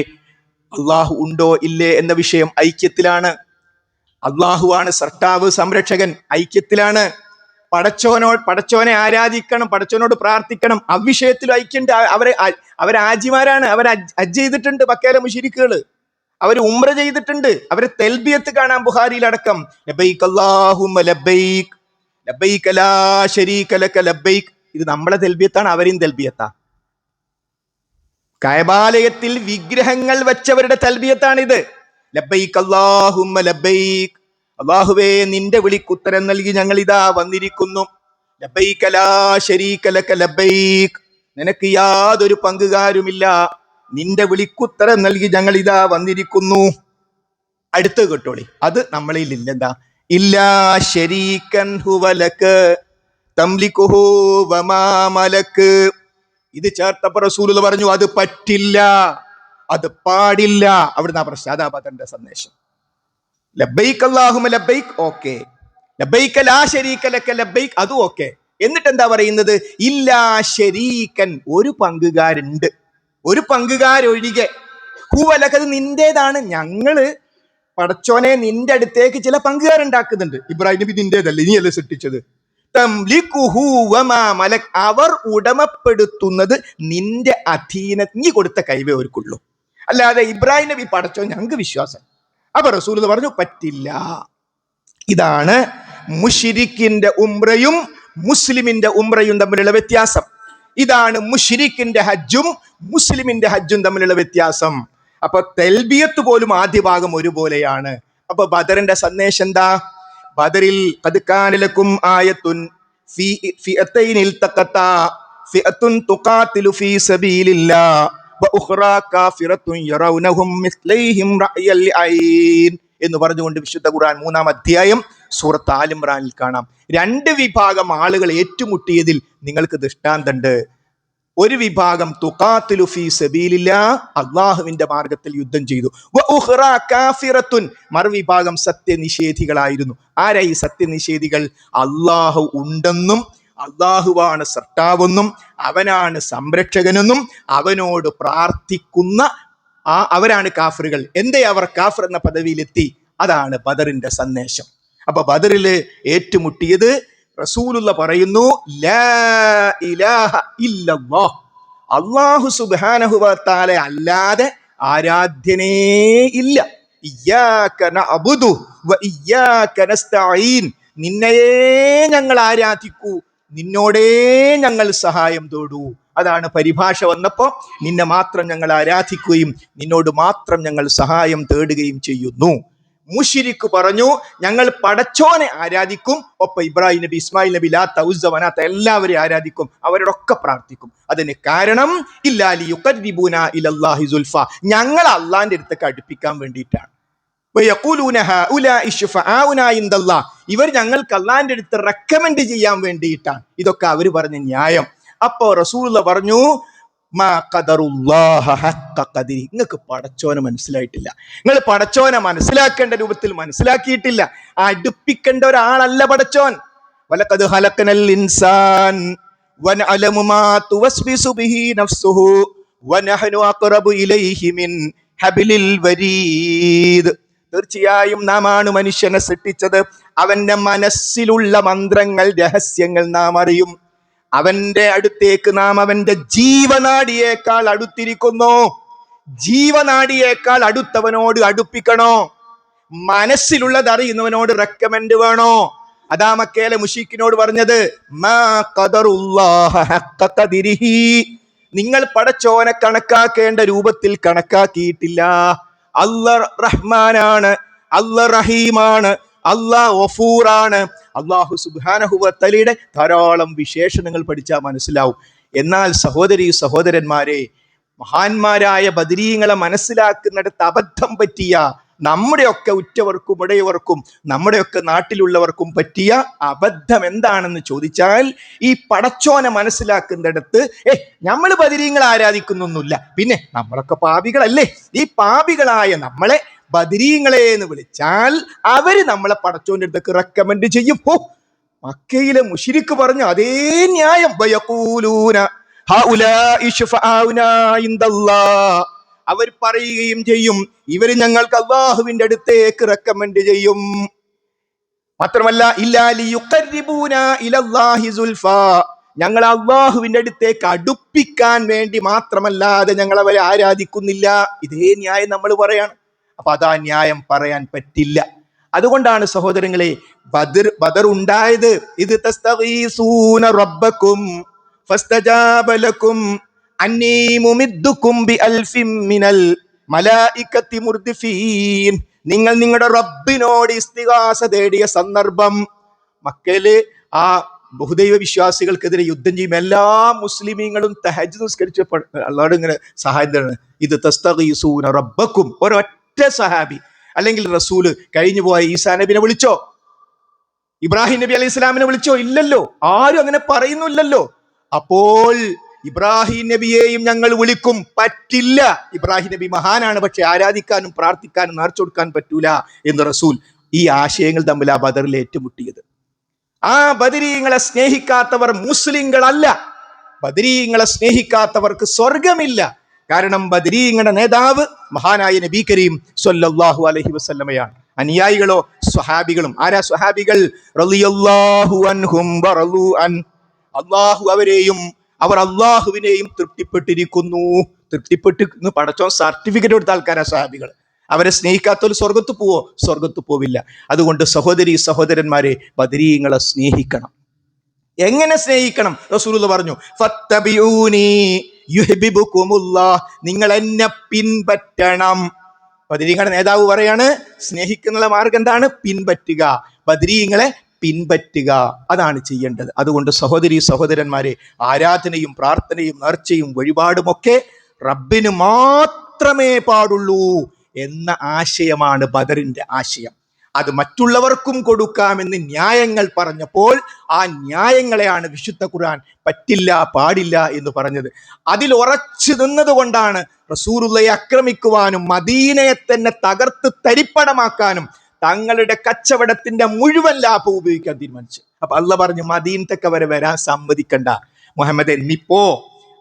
അള്ളാഹു ഉണ്ടോ ഇല്ലേ എന്ന വിഷയം ഐക്യത്തിലാണ്. അള്ളാഹുവാണ് സർട്ടാവ്, സംരക്ഷകൻ. ഐക്യത്തിലാണ്. പടച്ചോനെ ആരാധിക്കണം, പടച്ചോനോട് പ്രാർത്ഥിക്കണം. അവിഷയത്തിലും ഐക്യണ്ട്. അവരെ ആജിമാരാണ്. ഹജ്ജ് ചെയ്തിട്ടുണ്ട് മക്കയിലെ മുശ്രിക്കുകൾ. അവർ ഉംറ ചെയ്തിട്ടുണ്ട്. അവരെ തൽബിയത്ത് കാണാം ബുഖാരിയിലടക്കം. ലബൈക് അല്ലാഹുമ്മ ലബൈക് ലബൈക ലാ ശരീക ലക ലബൈക്. ഇത് നമ്മളെ തൽബിയത്താണ്, അവരെയും തൽബിയത്താ. കഅബാലയത്തിൽ വിഗ്രഹങ്ങൾ വെച്ചവരുടെ തൽബിയത്താണിത്. ലബൈക് അല്ലാഹുമ്മ ലബൈക്, അല്ലാഹുവേ നിന്റെ വിളിക്കുത്തരം നൽകി ഞങ്ങൾ ഇതാ വന്നിരിക്കുന്നു. ലബൈക ലാ ശരീക ലക ലബൈക്, നിനക്ക് യാതൊരു പങ്കുകാരുമില്ല, നിന്റെ വിളിക്കുത്തരം നൽകി ഞങ്ങൾ ഇതാ വന്നിരിക്കുന്നു. അടുത്ത് കേട്ടോളി, അത് നമ്മളിൽ ഇല്ല. എന്താ? ഇല്ലാ ശരീകൻ ഹുവ ലക തംലികുഹു വമാ മലക്. ഇത് ചേർത്തപ്പോ റസൂൽ പറഞ്ഞു അത് പറ്റില്ല, അത് പാടില്ല. അവിടുന്ന് ആ പ്രശ്നം. അതാ ബദറിന്റെ സന്ദേശം. ലബൈക് അല്ലാഹുമ്മ ലബൈക്, ഓക്കെ. ലബൈക ലാ ശരീക ലക ലബൈക്, അതും ഓക്കെ. എന്നിട്ട് എന്താ പറയുന്നത്? ഇല്ലാ ശരീകൻ, ഒരു പങ്കുകാരുണ്ട്, ഒരു പങ്കുകാരൊഴികെ. ഹുവ ലക, അത് നിന്റേതാണ്. ഞങ്ങള് പടച്ചോനെ നിന്റെ അടുത്തേക്ക് ചില പങ്കുകാരുണ്ടാക്കുന്നുണ്ട്. ഇബ്രാഹിം നബി നിന്റേതല്ലേ, നീ അല്ലേ സൃഷ്ടിച്ചത്. തംലികുഹു വമാ മലക്, അവർ ഉടമപ്പെടുത്തുന്നത് നിന്റെ അധീന, നീ കൊടുത്ത കൈവേ അവർക്കുള്ളൂ. അല്ലാതെ ഇബ്രാഹിം നബി പടച്ചോൻ ഞങ്ങൾക്ക് വിശ്വാസം. അപ്പൊ റസൂൽ പറഞ്ഞു പറ്റില്ല. ഇതാണ് മുശ്രിക്കിന്റെ ഉംറയും മുസ്ലിമിന്റെ ഉംറയും തമ്മിലുള്ള വ്യത്യാസം. ഇതാണ് മുശ്രിക്കിന്റെ ഹജ്ജും മുസ്ലിമിന്റെ ഹജ്ജും തമ്മിലുള്ള വ്യത്യാസം. അപ്പൊ തൽബിയത്ത് പോലും ആദ്യ ഭാഗം ഒരുപോലെയാണ്. അപ്പൊ ബദറിന്റെ സന്ദേശം എന്താ? ബദറിൽ ഖദ് കാന ലക്കും ആയത്തുൻ ഫീ ഫിഅതൈൻ ഇൽതഖതാ ഫിഅത്തുൻ തുഖാതിലു ഫീ സബീലില്ലാഹ് വഉഖറാ കാഫിറത്തുൻ യറൗനഹും മിസ്ലൈഹിം റഅയൽ ഐൻ എന്ന് പറഞ്ഞുകൊണ്ട് വിശുദ്ധ ഖുർആൻ 3-ാം അധ്യായം സൂറത്ത് ആൽ ഇംറാനിൽ കാണാം. രണ്ട് വിഭാഗം ആളുകൾ ഏറ്റുമുട്ടിയതിൽ നിങ്ങൾക്ക് ദൃഷ്ടാന്തമുണ്ട്. ഒരു വിഭാഗം തുഖാതിലു ഫീ സബീലില്ലാഹ്, അല്ലാഹുവിന്റെ മാർഗത്തിൽ യുദ്ധം ചെയ്തു. വഉഖറാ കാഫിറത്തുൻ, മറുവിഭാഗം സത്യനിഷേധികളായിരുന്നു. ആരായി സത്യനിഷേധികൾ? അല്ലാഹു ഉണ്ടെന്നും അല്ലാഹുവാണ് സർട്ടാവെന്നും അവനാണ് സംരക്ഷകനെന്നും അവനോട് പ്രാർത്ഥിക്കുന്ന അവരാണ് കാഫിറുകൾ. എന്തേ അവർ കാഫിർ എന്ന പദവിയിലെത്തി? അതാണ് ബദറിന്റെ സന്ദേശം. അപ്പൊ ബദറില് ഏറ്റുമുട്ടിയത് റസൂലുള്ള പറയുന്നു ലാ ഇലാഹ ഇല്ലല്ലാഹ്, അല്ലാഹു സുബ്ഹാനഹു വ തആല അല്ലാതെ ആരാധ്യനേ ഇല്ല. ഇയ്യാക നഅ്ബുദു വ ഇയ്യാക നസ്തഈൻ, നിന്നെയേ ഞങ്ങൾ ആരാധിക്കൂ, നിന്നോടേ ഞങ്ങൾ സഹായം തേടൂ. അതാണ് പരിഭാഷ വന്നപ്പോ നിന്നെ മാത്രം ഞങ്ങൾ ആരാധിക്കുകയും നിന്നോട് മാത്രം ഞങ്ങൾ സഹായം തേടുകയും ചെയ്യുന്നു. മുശ്രിക്ക് പറഞ്ഞു ഞങ്ങൾ പടച്ചോനെ ആരാധിക്കും, ഒപ്പം ഇബ്രാഹിം നബി, ഇസ്മായിൽ നബി, ലാത്ത, ഉസ്സ, മനാത്ത എല്ലാവരെയും ആരാധിക്കും, അവരോടൊക്കെ പ്രാർത്ഥിക്കും. അതിന് കാരണം ഇല്ലാ ലിയുഖർരിബൂനാ ഇലല്ലാഹി സുൽഫ, ഞങ്ങൾ അള്ളാന്റെ അടുത്തേക്ക് അടുപ്പിക്കാൻ വേണ്ടിയിട്ടാണ്. ഇവർ ഞങ്ങൾക്ക് അള്ളാന്റെ അടുത്ത് റെക്കമെൻഡ് ചെയ്യാൻ വേണ്ടിയിട്ടാണ്. ഇതൊക്കെ അവർ പറഞ്ഞ ന്യായം. അപ്പോ റസൂലുള്ള പറഞ്ഞു നിങ്ങൾക്ക് പടച്ചോനെ മനസ്സിലായിട്ടില്ല, നിങ്ങൾ പടച്ചോനെ മനസ്സിലാക്കേണ്ട രൂപത്തിൽ മനസ്സിലാക്കിയിട്ടില്ല. അടുപ്പിക്കേണ്ട ഒരാളല്ല പടച്ചോൻ. വലഖദ് ഖലഖനൽ ഇൻസാൻ വനഅലമു മാ തുവസ്വിസു ബിഹി നഫ്സുഹു വനഹ്നു അഖറബു ഇലൈഹി മിൻ ഹബ്ലിൽ വരീദ്. തീർച്ചയായും നാം ആണ് മനുഷ്യനെ സൃഷ്ടിച്ചത്, അവന്റെ മനസ്സിലുള്ള മന്ത്രങ്ങൾ, രഹസ്യങ്ങൾ നാം അറിയും. അവന്റെ അടുത്തേക്ക് നാം അവന്റെ ജീവനാഡിയേക്കാൾ അടുത്തിരിക്കുന്നു. ജീവനാഡിയേക്കാൾ അടുത്തവനോട് അടുപ്പിക്കണോ? മനസ്സിലുള്ളത് അറിയുന്നവനോട് റെക്കമെൻഡ് വേണോ? അതാ മക്കയിലെ മുശ്രിക്കിനോട് പറഞ്ഞത് മാ ഖദറുല്ലാഹ ഹഖ്ഖ ഖദരിഹി, നിങ്ങൾ പടച്ചോനെ കണക്കാക്കേണ്ട രൂപത്തിൽ കണക്കാക്കിയിട്ടില്ല. അല്ലാഹ് റഹ്മാനാണ്, അല്ലാഹ് റഹീമാണ്, അല്ലാഹ് ഗഫൂറാണ്. അല്ലാഹു സുബ്ഹാനഹു വ തആലയുടെ ധാരാളം വിശേഷണങ്ങൾ പഠിച്ചാൽ മനസ്സിലാവും. എന്നാൽ സഹോദരീ സഹോദരന്മാരെ, മഹാന്മാരായ ബദരീങ്ങളെ മനസ്സിലാക്കുന്നിടത്ത് അബദ്ധം പറ്റിയ നമ്മുടെയൊക്കെ ഉറ്റവർക്കും ഇടയവർക്കും നമ്മുടെയൊക്കെ നാട്ടിലുള്ളവർക്കും പറ്റിയ അബദ്ധം എന്താണെന്ന് ചോദിച്ചാൽ, ഈ പടച്ചോനെ മനസ്സിലാക്കുന്നിടത്ത് നമ്മൾ ബദരീങ്ങളെ ആരാധിക്കുന്നൊന്നുമില്ല, പിന്നെ നമ്മളൊക്കെ പാപികളല്ലേ, ഈ പാപികളായ നമ്മളെ ബദരീങ്ങളെ എന്ന് വിളിച്ചാൽ അവര് നമ്മളെ പടച്ചോന്റെ അടുത്തേക്ക് റെക്കമെൻഡ് ചെയ്യും. മക്കയിലെ മുശ്രിക്ക് പറഞ്ഞു അതേ ന്യായം. വയഖൂലൂന ഹൗലാഇ ശുഫആഉനാ ഇൻദല്ലാഹ്, അവർ പറയുകയും ചെയ്യും, ഇവര് ഞങ്ങൾക്ക് അള്ളാഹുവിന്റെ അടുത്തേക്ക് റെക്കമെൻഡ് ചെയ്യും. മാത്രമല്ല ഞങ്ങൾ അള്ളാഹുവിന്റെ അടുത്തേക്ക് അടുപ്പിക്കാൻ വേണ്ടി മാത്രമല്ലാതെ ഞങ്ങൾ അവരെ ആരാധിക്കുന്നില്ല. ഇതേ ന്യായം നമ്മൾ പറയാണ്. അപ്പൊ അതാ ന്യായം പറയാൻ പറ്റില്ല. അതുകൊണ്ടാണ് സഹോദരങ്ങളെ ബദർ ഉണ്ടായത്. ഇത് തസ്തഗീസൂന റബ്ബക്കും ഫസ്തജാബ ലക്കും അന്നീ മുമിദ്ദുക്കും ബിഅൽഫിൻ മിനൽ മലായികത്തി മുർദിഫീൻ. നിങ്ങൾ നിങ്ങളുടെ റബ്ബിനോട് ഇസ്തിഗാസ തേടിയ സന്ദർഭം. മക്കയില് ആ ബഹുദൈവ വിശ്വാസികൾക്കെതിരെ യുദ്ധം ചെയ്യും. എല്ലാ മുസ്ലിമീങ്ങളും തഹജ്ജുദ് നിസ്കരിച്ചപ്പോൾ അല്ലാഹുവോട് ഇങ്ങനെ സഹായം തേടണം. ഇത് തസ്തഗീസൂന റബ്ബക്കും. ഒരൊറ്റ സഹാബി അല്ലെങ്കിൽ റസൂല് കഴിഞ്ഞു പോയ ഈസാ നബിനെ വിളിച്ചോ? ഇബ്രാഹിം നബി അലൈഹി ഇസ്ലാമിനെ വിളിച്ചോ? ഇല്ലല്ലോ. ആരും അങ്ങനെ പറയുന്നില്ലല്ലോ. അപ്പോൾ ഇബ്രാഹിം നബിയെയും ഞങ്ങൾ വിളിക്കും. പറ്റില്ല. ഇബ്രാഹിം നബി മഹാനാണ്, പക്ഷെ ആരാധിക്കാനും പ്രാർത്ഥിക്കാനും നേർച്ച കൊടുക്കാൻ പറ്റൂല എന്ന് റസൂൽ. ഈ ആശയങ്ങൾ തമ്മിൽ ആ ബദറിൽ ഏറ്റുമുട്ടിയത്. ആ ബദരീങ്ങളെ സ്നേഹിക്കാത്തവർ മുസ്ലിങ്ങളല്ല. ബദരീങ്ങളെ സ്നേഹിക്കാത്തവർക്ക് സ്വർഗമില്ല. കാരണം ബദരീങ്ങളുടെ നേതാവ് മഹാനായ നബി കരീം സ്വല്ലല്ലാഹു അലൈഹി വസല്ലമയാണ്. അനുയായികളോ സ്വഹാബികളും. ആരാ സ്വഹാബികൾ? റളിയല്ലാഹു അൻഹും വറളു അൻ. അള്ളാഹു അവരെയും അവർ അള്ളാഹുവിനെയും തൃപ്തിപ്പെട്ടിരിക്കുന്നു. തൃപ്തിപ്പെട്ട് പടച്ചോൻ സർട്ടിഫിക്കറ്റ് കൊടുത്ത ആൾക്കാരാ സ്വഹാബികൾ. അവരെ സ്നേഹിക്കാത്തവർ സ്വർഗത്ത് പോവോ? സ്വർഗത്ത് പോവില്ല. അതുകൊണ്ട് സഹോദരി സഹോദരന്മാരെ, ബദരീങ്ങളെ സ്നേഹിക്കണം. എങ്ങനെ സ്നേഹിക്കണം? റസൂലുള്ളാഹി പറഞ്ഞു, ഫത്തബിഊനി യുഹിബ്ബുകുമുല്ലാഹ്. നിങ്ങൾ എന്നെ പിൻപറ്റണം. ബദരീങ്ങളുടെ നേതാവ് പറയാണ്, സ്നേഹിക്കുന്ന മാർഗം എന്താണ്? പിൻപറ്റുക. ബദരീങ്ങളെ പിൻപറ്റുക. അതാണ് ചെയ്യേണ്ടത്. അതുകൊണ്ട് സഹോദരി സഹോദരന്മാരെ, ആരാധനയും പ്രാർത്ഥനയും നേർച്ചയും വഴിപാടുമൊക്കെ റബ്ബിന് മാത്രമേ പാടുള്ളൂ എന്ന ആശയമാണ് ബദറിന്റെ ആശയം. അത് മറ്റുള്ളവർക്കും കൊടുക്കാമെന്ന് ന്യായങ്ങൾ പറഞ്ഞപ്പോൾ ആ ന്യായങ്ങളെയാണ് വിശുദ്ധ ഖുർആൻ പറ്റില്ല പാടില്ല എന്ന് പറഞ്ഞത്. അതിൽ ഉറച്ചു നിന്നതുകൊണ്ടാണ് റസൂലുള്ളാഹിയെ ആക്രമിക്കുവാനും മദീനയെ തന്നെ തകർത്ത് തരിപ്പണമാക്കാനും തങ്ങളുടെ കച്ചവടത്തിന്റെ മുഴുവൻ ലാഭം ഉപയോഗിക്കാൻ തീരുമാനിച്ചു. അപ്പൊ അള്ളാഹ് പറഞ്ഞു, മദീനത്തൊക്കെ വരെ വരാൻ സമ്മതിക്കണ്ട മുഹമ്മദേ, നീപ്പോ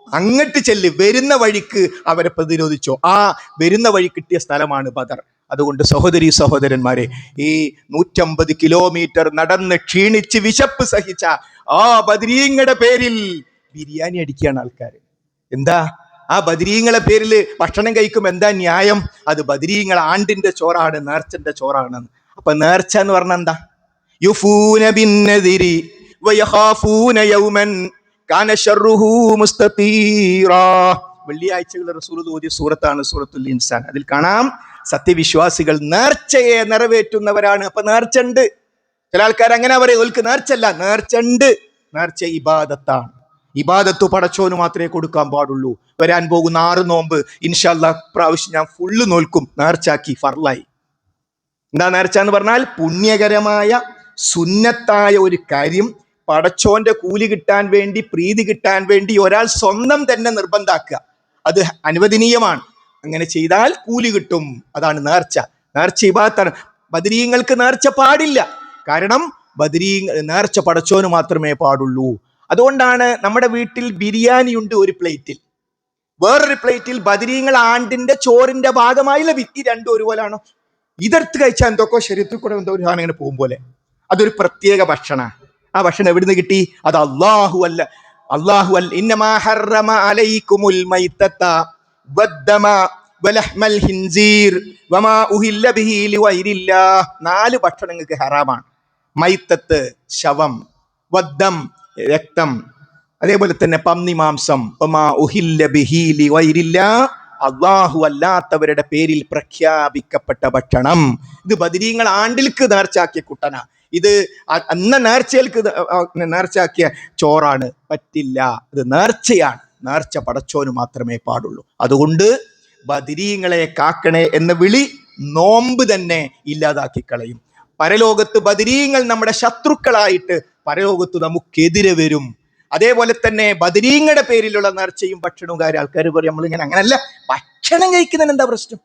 അങ്ങട്ട് ചെല്ല്. വരുന്ന വഴിക്ക് അവരെ പ്രതിരോധിച്ചോ. ആ വരുന്ന വഴി കിട്ടിയ സ്ഥലമാണ് ബദർ. അതുകൊണ്ട് സഹോദരി സഹോദരന്മാരെ, ഈ 150 കിലോമീറ്റർ നടന്ന് ക്ഷീണിച്ച് വിശപ്പ് സഹിച്ച ആ ബദരീങ്ങളുടെ പേരിൽ ബിരിയാണി അടിക്കുകയാണ് ആൾക്കാർ. എന്താ ആ ബദരീങ്ങളെ പേരിൽ ഭക്ഷണം കഴിക്കും? എന്താ ന്യായം? അത് ബദരീങ്ങൾ ആണ്ടിന്റെ ചോറാണ്, നേർച്ചന്റെ ചോറാണ്. അപ്പൊ നേർച്ച എന്ന് പറഞ്ഞ എന്താ? യുഫൂന ബിന്നദിരി വയഖാഫൂന യൗമൻ കാന ശർറുഹു മുസ്തതീറാ. വെള്ളിയാഴ്ചകൾ റസൂൽ ഓതിയ സൂറത്താണ് സൂറത്തുൽ ഇൻസാൻ. അതിൽ കാണാം, സത്യവിശ്വാസികൾ നേർച്ചയെ നിറവേറ്റുന്നവരാണ്. അപ്പൊ നേർച്ച ഉണ്ട്. ചില ആൾക്കാർ അങ്ങനെ പറയും, ഓൽക്ക് നേർച്ചല്ല. നേർച്ച ഉണ്ട്. നേർച്ച ഇബാദത്താണ്. ഇബാദത്ത് പടച്ചോന് മാത്രമേ കൊടുക്കാൻ പാടുള്ളൂ. വരാൻ പോകുന്ന 6 നോമ്പ് ഇൻഷാ അല്ലാഹ് പ്രാവശ്യം ഞാൻ ഫുള്ള് നോൽക്കും. നേർച്ചാക്കി, ഫർലായി. എന്താ നേർച്ച എന്ന് പറഞ്ഞാൽ? പുണ്യകരമായ സുന്നത്തായ ഒരു കാര്യം പടച്ചോന്റെ കൂലി കിട്ടാൻ വേണ്ടി, പ്രീതി കിട്ടാൻ വേണ്ടി ഒരാൾ സ്വന്തം തന്നെ നിർബന്ധാക്കുക. അത് അനുവദനീയമാണ്. അങ്ങനെ ചെയ്താൽ കൂലി കിട്ടും. അതാണ് നേർച്ച. നേർച്ച ഇബാദത്താണ്. ബദരീങ്ങൾക്ക് നേർച്ച പാടില്ല. കാരണം നേർച്ച പടച്ചോന് മാത്രമേ പാടുള്ളൂ. അതുകൊണ്ടാണ് നമ്മുടെ വീട്ടിൽ ബിരിയാണി ഉണ്ട് ഒരു പ്ലേറ്റിൽ, വേറൊരു പ്ലേറ്റിൽ ബദരീങ്ങൾ ആണ്ടിന്റെ ചോറിന്റെ ഭാഗമായി ലഭിക്കും. ഈ രണ്ടും ഒരുപോലാണോ? ഇതെടുത്ത് കഴിച്ചാൽ എന്തൊക്കെ ശരീരത്തിൽ കൂടെ എന്തോ ഒരു സാധനം ഇങ്ങനെ പോകും പോലെ. അതൊരു പ്രത്യേക ഭക്ഷണമാണ്. ആ ഭക്ഷണം എവിടുന്ന് കിട്ടി? അത് അല്ലാഹു അല്ല. ഇന്നമാ ഹറമ അലൈക്കുമുൽ മൈത്തത വദ്ദമ വലഹ്മൽ ഹിൻസീർ വമാ ഉഹില്ല ബിഹി ലിഗൈരില്ലാഹ്. 4 ഭക്ഷണങ്ങൾക്ക് ഹറാമാണ്. മൈത്തത്ത് ശവം, വദ്ദം രക്തം, അതേപോലെ തന്നെ പന്നി മാംസം, വമാ ഉഹില്ല ബിഹി ലിഗൈരില്ലാഹ് അള്ളാഹു അല്ലാത്തവരുടെ പേരിൽ പ്രഖ്യാപിക്കപ്പെട്ട ഭക്ഷണം. ഇത് ബദരീങ്ങൾ ആണ്ടിൽക്ക് നേർച്ചാക്കിയ കുട്ടന. ഇത് അന്ന നേർച്ചയാക്കിയ ചോറാണ്. പറ്റില്ല. ഇത് നേർച്ചയാണ്. നേർച്ച പടച്ചോന് മാത്രമേ പാടുള്ളൂ. അതുകൊണ്ട് ബദരീങ്ങളെ കാക്കണേ എന്ന വിളി നോമ്പ് തന്നെ ഇല്ലാതാക്കി കളയും. പരലോകത്ത് ബദരീങ്ങൾ നമ്മുടെ ശത്രുക്കളായിട്ട് പരലോകത്ത് നമുക്കെതിരെ വരും. അതേപോലെ തന്നെ ബദരീങ്ങളുടെ പേരിലുള്ള നേർച്ചയും ഭക്ഷണവും കാര്യം ആൾക്കാർ പറയും, നമ്മളിങ്ങനെ അങ്ങനല്ല, ഭക്ഷണം കഴിക്കുന്നതിന് എന്താ പ്രശ്നം?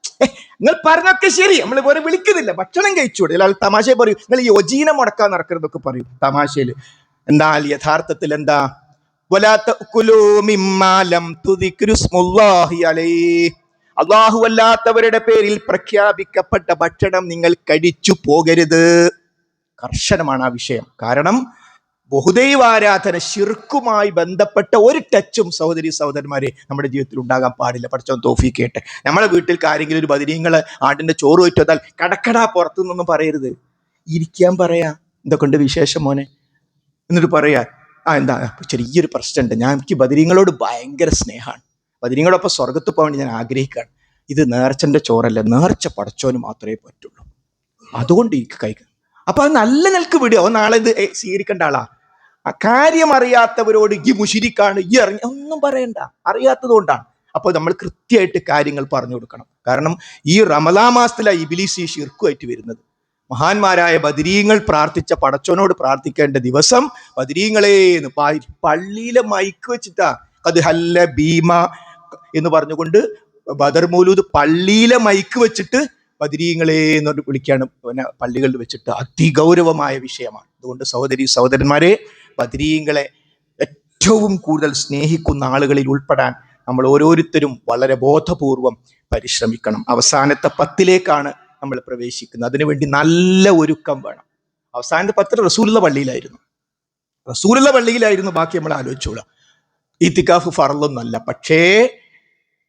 നിങ്ങൾ പറഞ്ഞൊക്കെ ശരി, നമ്മൾ വേറെ വിളിക്കുന്നില്ല, ഭക്ഷണം കഴിച്ചൂടെ. ചില ആൾ തമാശ പറയും, നിങ്ങൾ ഈ യോജീന മുടക്കാൻ നടക്കുന്നതൊക്കെ പറയും തമാശയിൽ. എന്നാൽ യഥാർത്ഥത്തിൽ എന്താ? വലാ തഅകുലൂ മിമ്മാ ലം തുദിക്രു ഇസ്മുല്ലാഹി അലൈഹി. അള്ളാഹു അല്ലാത്തവരുടെ പേരിൽ പ്രഖ്യാപിക്കപ്പെട്ട ഭക്ഷണം നിങ്ങൾ കഴിച്ചു പോകരുത്. കർശനമാണ് ആ വിഷയം. കാരണം ബഹുദൈവാരാധന ശിർക്കുമായി ബന്ധപ്പെട്ട ഒരു ടച്ചും സഹോദരന്മാരെ നമ്മുടെ ജീവിതത്തിൽ ഉണ്ടാകാൻ പാടില്ല. പഠിച്ചവൻ തൗഫീഖ് ചെയ്യട്ടെ. നമ്മളെ വീട്ടിൽ ആരെങ്കിലും ഒരു ബദിരീങ്ങള് ആടിന്റെ ചോറ് വെച്ച് വന്നാൽ കടക്കടാ പുറത്തു നിന്നൊന്നും പറയരുത്. ഇരിക്കാൻ പറയാ, എന്തൊക്കെയുണ്ട് വിശേഷം മോനെ, എന്നിട്ട് പറയാ എന്താ ചെറിയൊരു പ്രശ്നമുണ്ട്, എനിക്ക് ബദിരീങ്ങളോട് ഭയങ്കര സ്നേഹമാണ്, ബദിരീങ്ങളോടൊപ്പം സ്വർഗത്ത് പോകാൻ വേണ്ടി ഞാൻ ആഗ്രഹിക്കുകയാണ്. ഇത് നേർച്ചന്റെ ചോറല്ല, നേർച്ച പടച്ചോന് മാത്രമേ പറ്റുള്ളൂ, അതുകൊണ്ട് എനിക്ക് കഴിക്കാം. അപ്പൊ അത് നല്ല നിലക്ക് വിടുക. നാളെ ഇത് സ്വീകരിക്കേണ്ട ആളാ. ആ കാര്യം അറിയാത്തവരോട് ഈ മുശിരിക്കാണ്, ഈ അറിഞ്ഞ ഒന്നും പറയണ്ട, അറിയാത്തത് കൊണ്ടാണ്. അപ്പോൾ നമ്മൾ കൃത്യമായിട്ട് കാര്യങ്ങൾ പറഞ്ഞു കൊടുക്കണം. കാരണം ഈ റമദാൻ മാസത്തിലാണ് ഇബ്ലീസ് ഈ ശിർക്കുമായിട്ട് വരുന്നത്. മഹാന്മാരായ ബദരീങ്ങൾ പ്രാർത്ഥിച്ച പടച്ചോനോട് പ്രാർത്ഥിക്കേണ്ട ദിവസം ബദരീങ്ങളേന്ന് പള്ളിയിലെ മൈക്ക് വെച്ചിട്ടാ അത് ഹല്ല ഭീമ എന്ന് പറഞ്ഞുകൊണ്ട് ബദർ മൗലൂദ് പള്ളിയിലെ മൈക്ക് വെച്ചിട്ട് ബദരീങ്ങളെ എന്ന് വിളിക്കാണ്. പിന്നെ പള്ളികളിൽ വെച്ചിട്ട് അതിഗൗരവമായ വിഷയമാണ്. അതുകൊണ്ട് സഹോദരന്മാരെ, ബദരീങ്ങളെ ഏറ്റവും കൂടുതൽ സ്നേഹിക്കുന്ന ആളുകളിൽ ഉൾപ്പെടാൻ നമ്മൾ ഓരോരുത്തരും വളരെ ബോധപൂർവം പരിശ്രമിക്കണം. അവസാനത്തെ 10ലേക്കാണ് നമ്മൾ പ്രവേശിക്കുന്നത്. അതിനുവേണ്ടി നല്ല ഒരുക്കം വേണം. അവസാനത്തെ 10 റസൂലുള്ള പള്ളിയിലായിരുന്നു. ബാക്കി നമ്മൾ ആലോചിച്ചോളാം. ഇത്തിക്കാഫ് ഫർളൊന്നല്ല. പക്ഷേ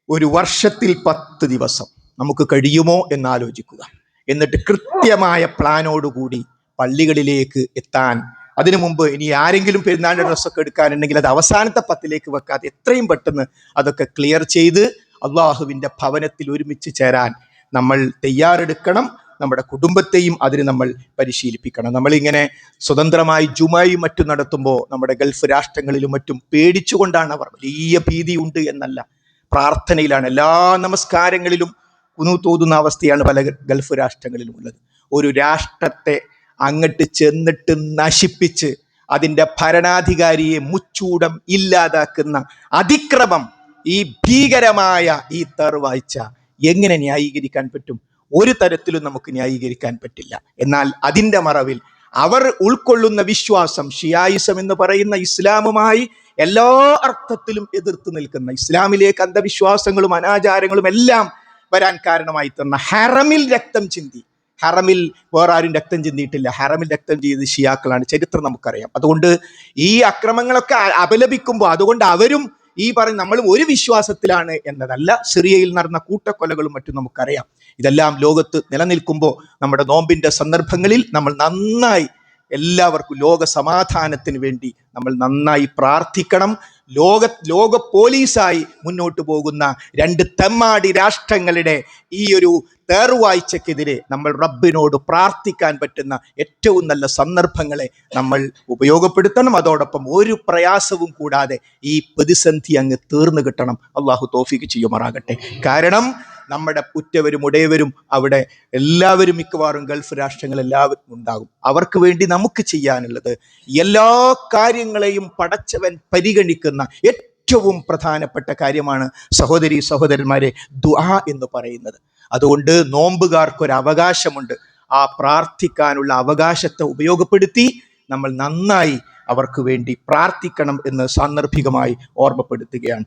ഒരു വർഷത്തിൽ 10 ദിവസം നമുക്ക് കഴിയുമോ എന്നാലോചിക്കുക. എന്നിട്ട് കൃത്യമായ പ്ലാനോടുകൂടി പള്ളികളിലേക്ക് എത്താൻ. അതിനു മുമ്പ് ഇനി ആരെങ്കിലും പെരുന്നാളിന്റെ ഡ്രസ്സൊക്കെ എടുക്കാനുണ്ടെങ്കിൽ അത് അവസാനത്തെ 10ലേക്ക് വെക്കാതെ എത്രയും പെട്ടെന്ന് അതൊക്കെ ക്ലിയർ ചെയ്ത് അള്ളാഹുവിൻ്റെ ഭവനത്തിൽ ഒരുമിച്ച് ചേരാൻ നമ്മൾ തയ്യാറെടുക്കണം. നമ്മുടെ കുടുംബത്തെയും അതിന് നമ്മൾ പരിശീലിപ്പിക്കണം. നമ്മളിങ്ങനെ സ്വതന്ത്രമായി ജുമയും മറ്റും നടത്തുമ്പോൾ നമ്മുടെ ഗൾഫ് രാഷ്ട്രങ്ങളിലും മറ്റും പേടിച്ചുകൊണ്ടാണ്. അവർ വലിയ ഭീതിയുണ്ട് എന്നല്ല, പ്രാർത്ഥനയിലാണ്. എല്ലാ നമസ്കാരങ്ങളിലും കുനൂത്തോതുന്ന അവസ്ഥയാണ് പല ഗൾഫ് രാഷ്ട്രങ്ങളിലും ഉള്ളത്. ഒരു രാഷ്ട്രത്തെ അങ്ങോട്ട് ചെന്നിട്ട് നശിപ്പിച്ച് അതിൻ്റെ ഭരണാധികാരിയെ മുച്ചൂടം ഇല്ലാതാക്കുന്ന അതിക്രമം, ഈ ഭീകരമായ ഈ തർവാഴ്ച എങ്ങനെ ന്യായീകരിക്കാൻ പറ്റും? ഒരു തരത്തിലും നമുക്ക് ന്യായീകരിക്കാൻ പറ്റില്ല. എന്നാൽ അതിൻ്റെ മറവിൽ അവർ ഉൾക്കൊള്ളുന്ന വിശ്വാസം, ഷിയായിസം എന്ന് പറയുന്ന ഇസ്ലാമുമായി എല്ലാ അർത്ഥത്തിലും എതിർത്ത് നിൽക്കുന്ന, ഇസ്ലാമിലേക്ക് അന്ധവിശ്വാസങ്ങളും അനാചാരങ്ങളും എല്ലാം വരാൻ കാരണമായി തീർന്ന ഹറമിൽ രക്തം ചിന്തി, ഹറമിൽ വേറെ ആരും രക്തം ചിന്തിയിട്ടില്ല, ഹറമിൽ രക്തം ചെയ്ത് ഷിയാക്കളാണ്. ചരിത്രം നമുക്കറിയാം. അതുകൊണ്ട് ഈ അക്രമങ്ങളൊക്കെ അപലപിക്കുമ്പോൾ അതുകൊണ്ട് അവരും ഈ പറയുന്ന നമ്മളും ഒരു വിശ്വാസത്തിലാണ് എന്നതല്ല. സിറിയയിൽ നടന്ന കൂട്ടക്കൊലകളും മറ്റും നമുക്കറിയാം. ഇതെല്ലാം ലോകത്ത് നിലനിൽക്കുമ്പോൾ നമ്മുടെ നോമ്പിന്റെ സന്ദർഭങ്ങളിൽ നമ്മൾ നന്നായി എല്ലാവർക്കും ലോക സമാധാനത്തിന് വേണ്ടി നമ്മൾ നന്നായി പ്രാർത്ഥിക്കണം. ലോക പോലീസായി മുന്നോട്ട് പോകുന്ന 2 തെമ്മാടി രാഷ്ട്രങ്ങളുടെ ഈ ഒരു തേർവാഴ്ചക്കെതിരെ നമ്മൾ റബ്ബിനോട് പ്രാർത്ഥിക്കാൻ പറ്റുന്ന ഏറ്റവും നല്ല സന്ദർഭങ്ങളെ നമ്മൾ ഉപയോഗപ്പെടുത്തണം. അതോടൊപ്പം ഒരു പ്രയാസവും കൂടാതെ ഈ പ്രതിസന്ധി അങ്ങ് തീർന്നു കിട്ടണം. അള്ളാഹു തൗഫീഖ് ചെയ്യുമാറാകട്ടെ. കാരണം നമ്മുടെ ഉറ്റവരും ഉടയവരും അവിടെ എല്ലാവരും മിക്കവാറും ഗൾഫ് രാഷ്ട്രങ്ങൾ എല്ലാവരും ഉണ്ടാകും. അവർക്ക് വേണ്ടി നമുക്ക് ചെയ്യാനുള്ളത് എല്ലാ കാര്യങ്ങളെയും പടച്ചവൻ പരിഗണിക്കുന്ന ഏറ്റവും പ്രധാനപ്പെട്ട കാര്യമാണ് സഹോദരന്മാരെ ദുആ എന്ന് പറയുന്നത്. അതുകൊണ്ട് നോമ്പുകാർക്കൊരു അവകാശമുണ്ട്. ആ പ്രാർത്ഥിക്കാനുള്ള അവകാശത്തെ ഉപയോഗപ്പെടുത്തി നമ്മൾ നന്നായി അവർക്ക് വേണ്ടി പ്രാർത്ഥിക്കണം എന്ന് സാന്ദർഭികമായി ഓർമ്മപ്പെടുത്തുകയാണ്.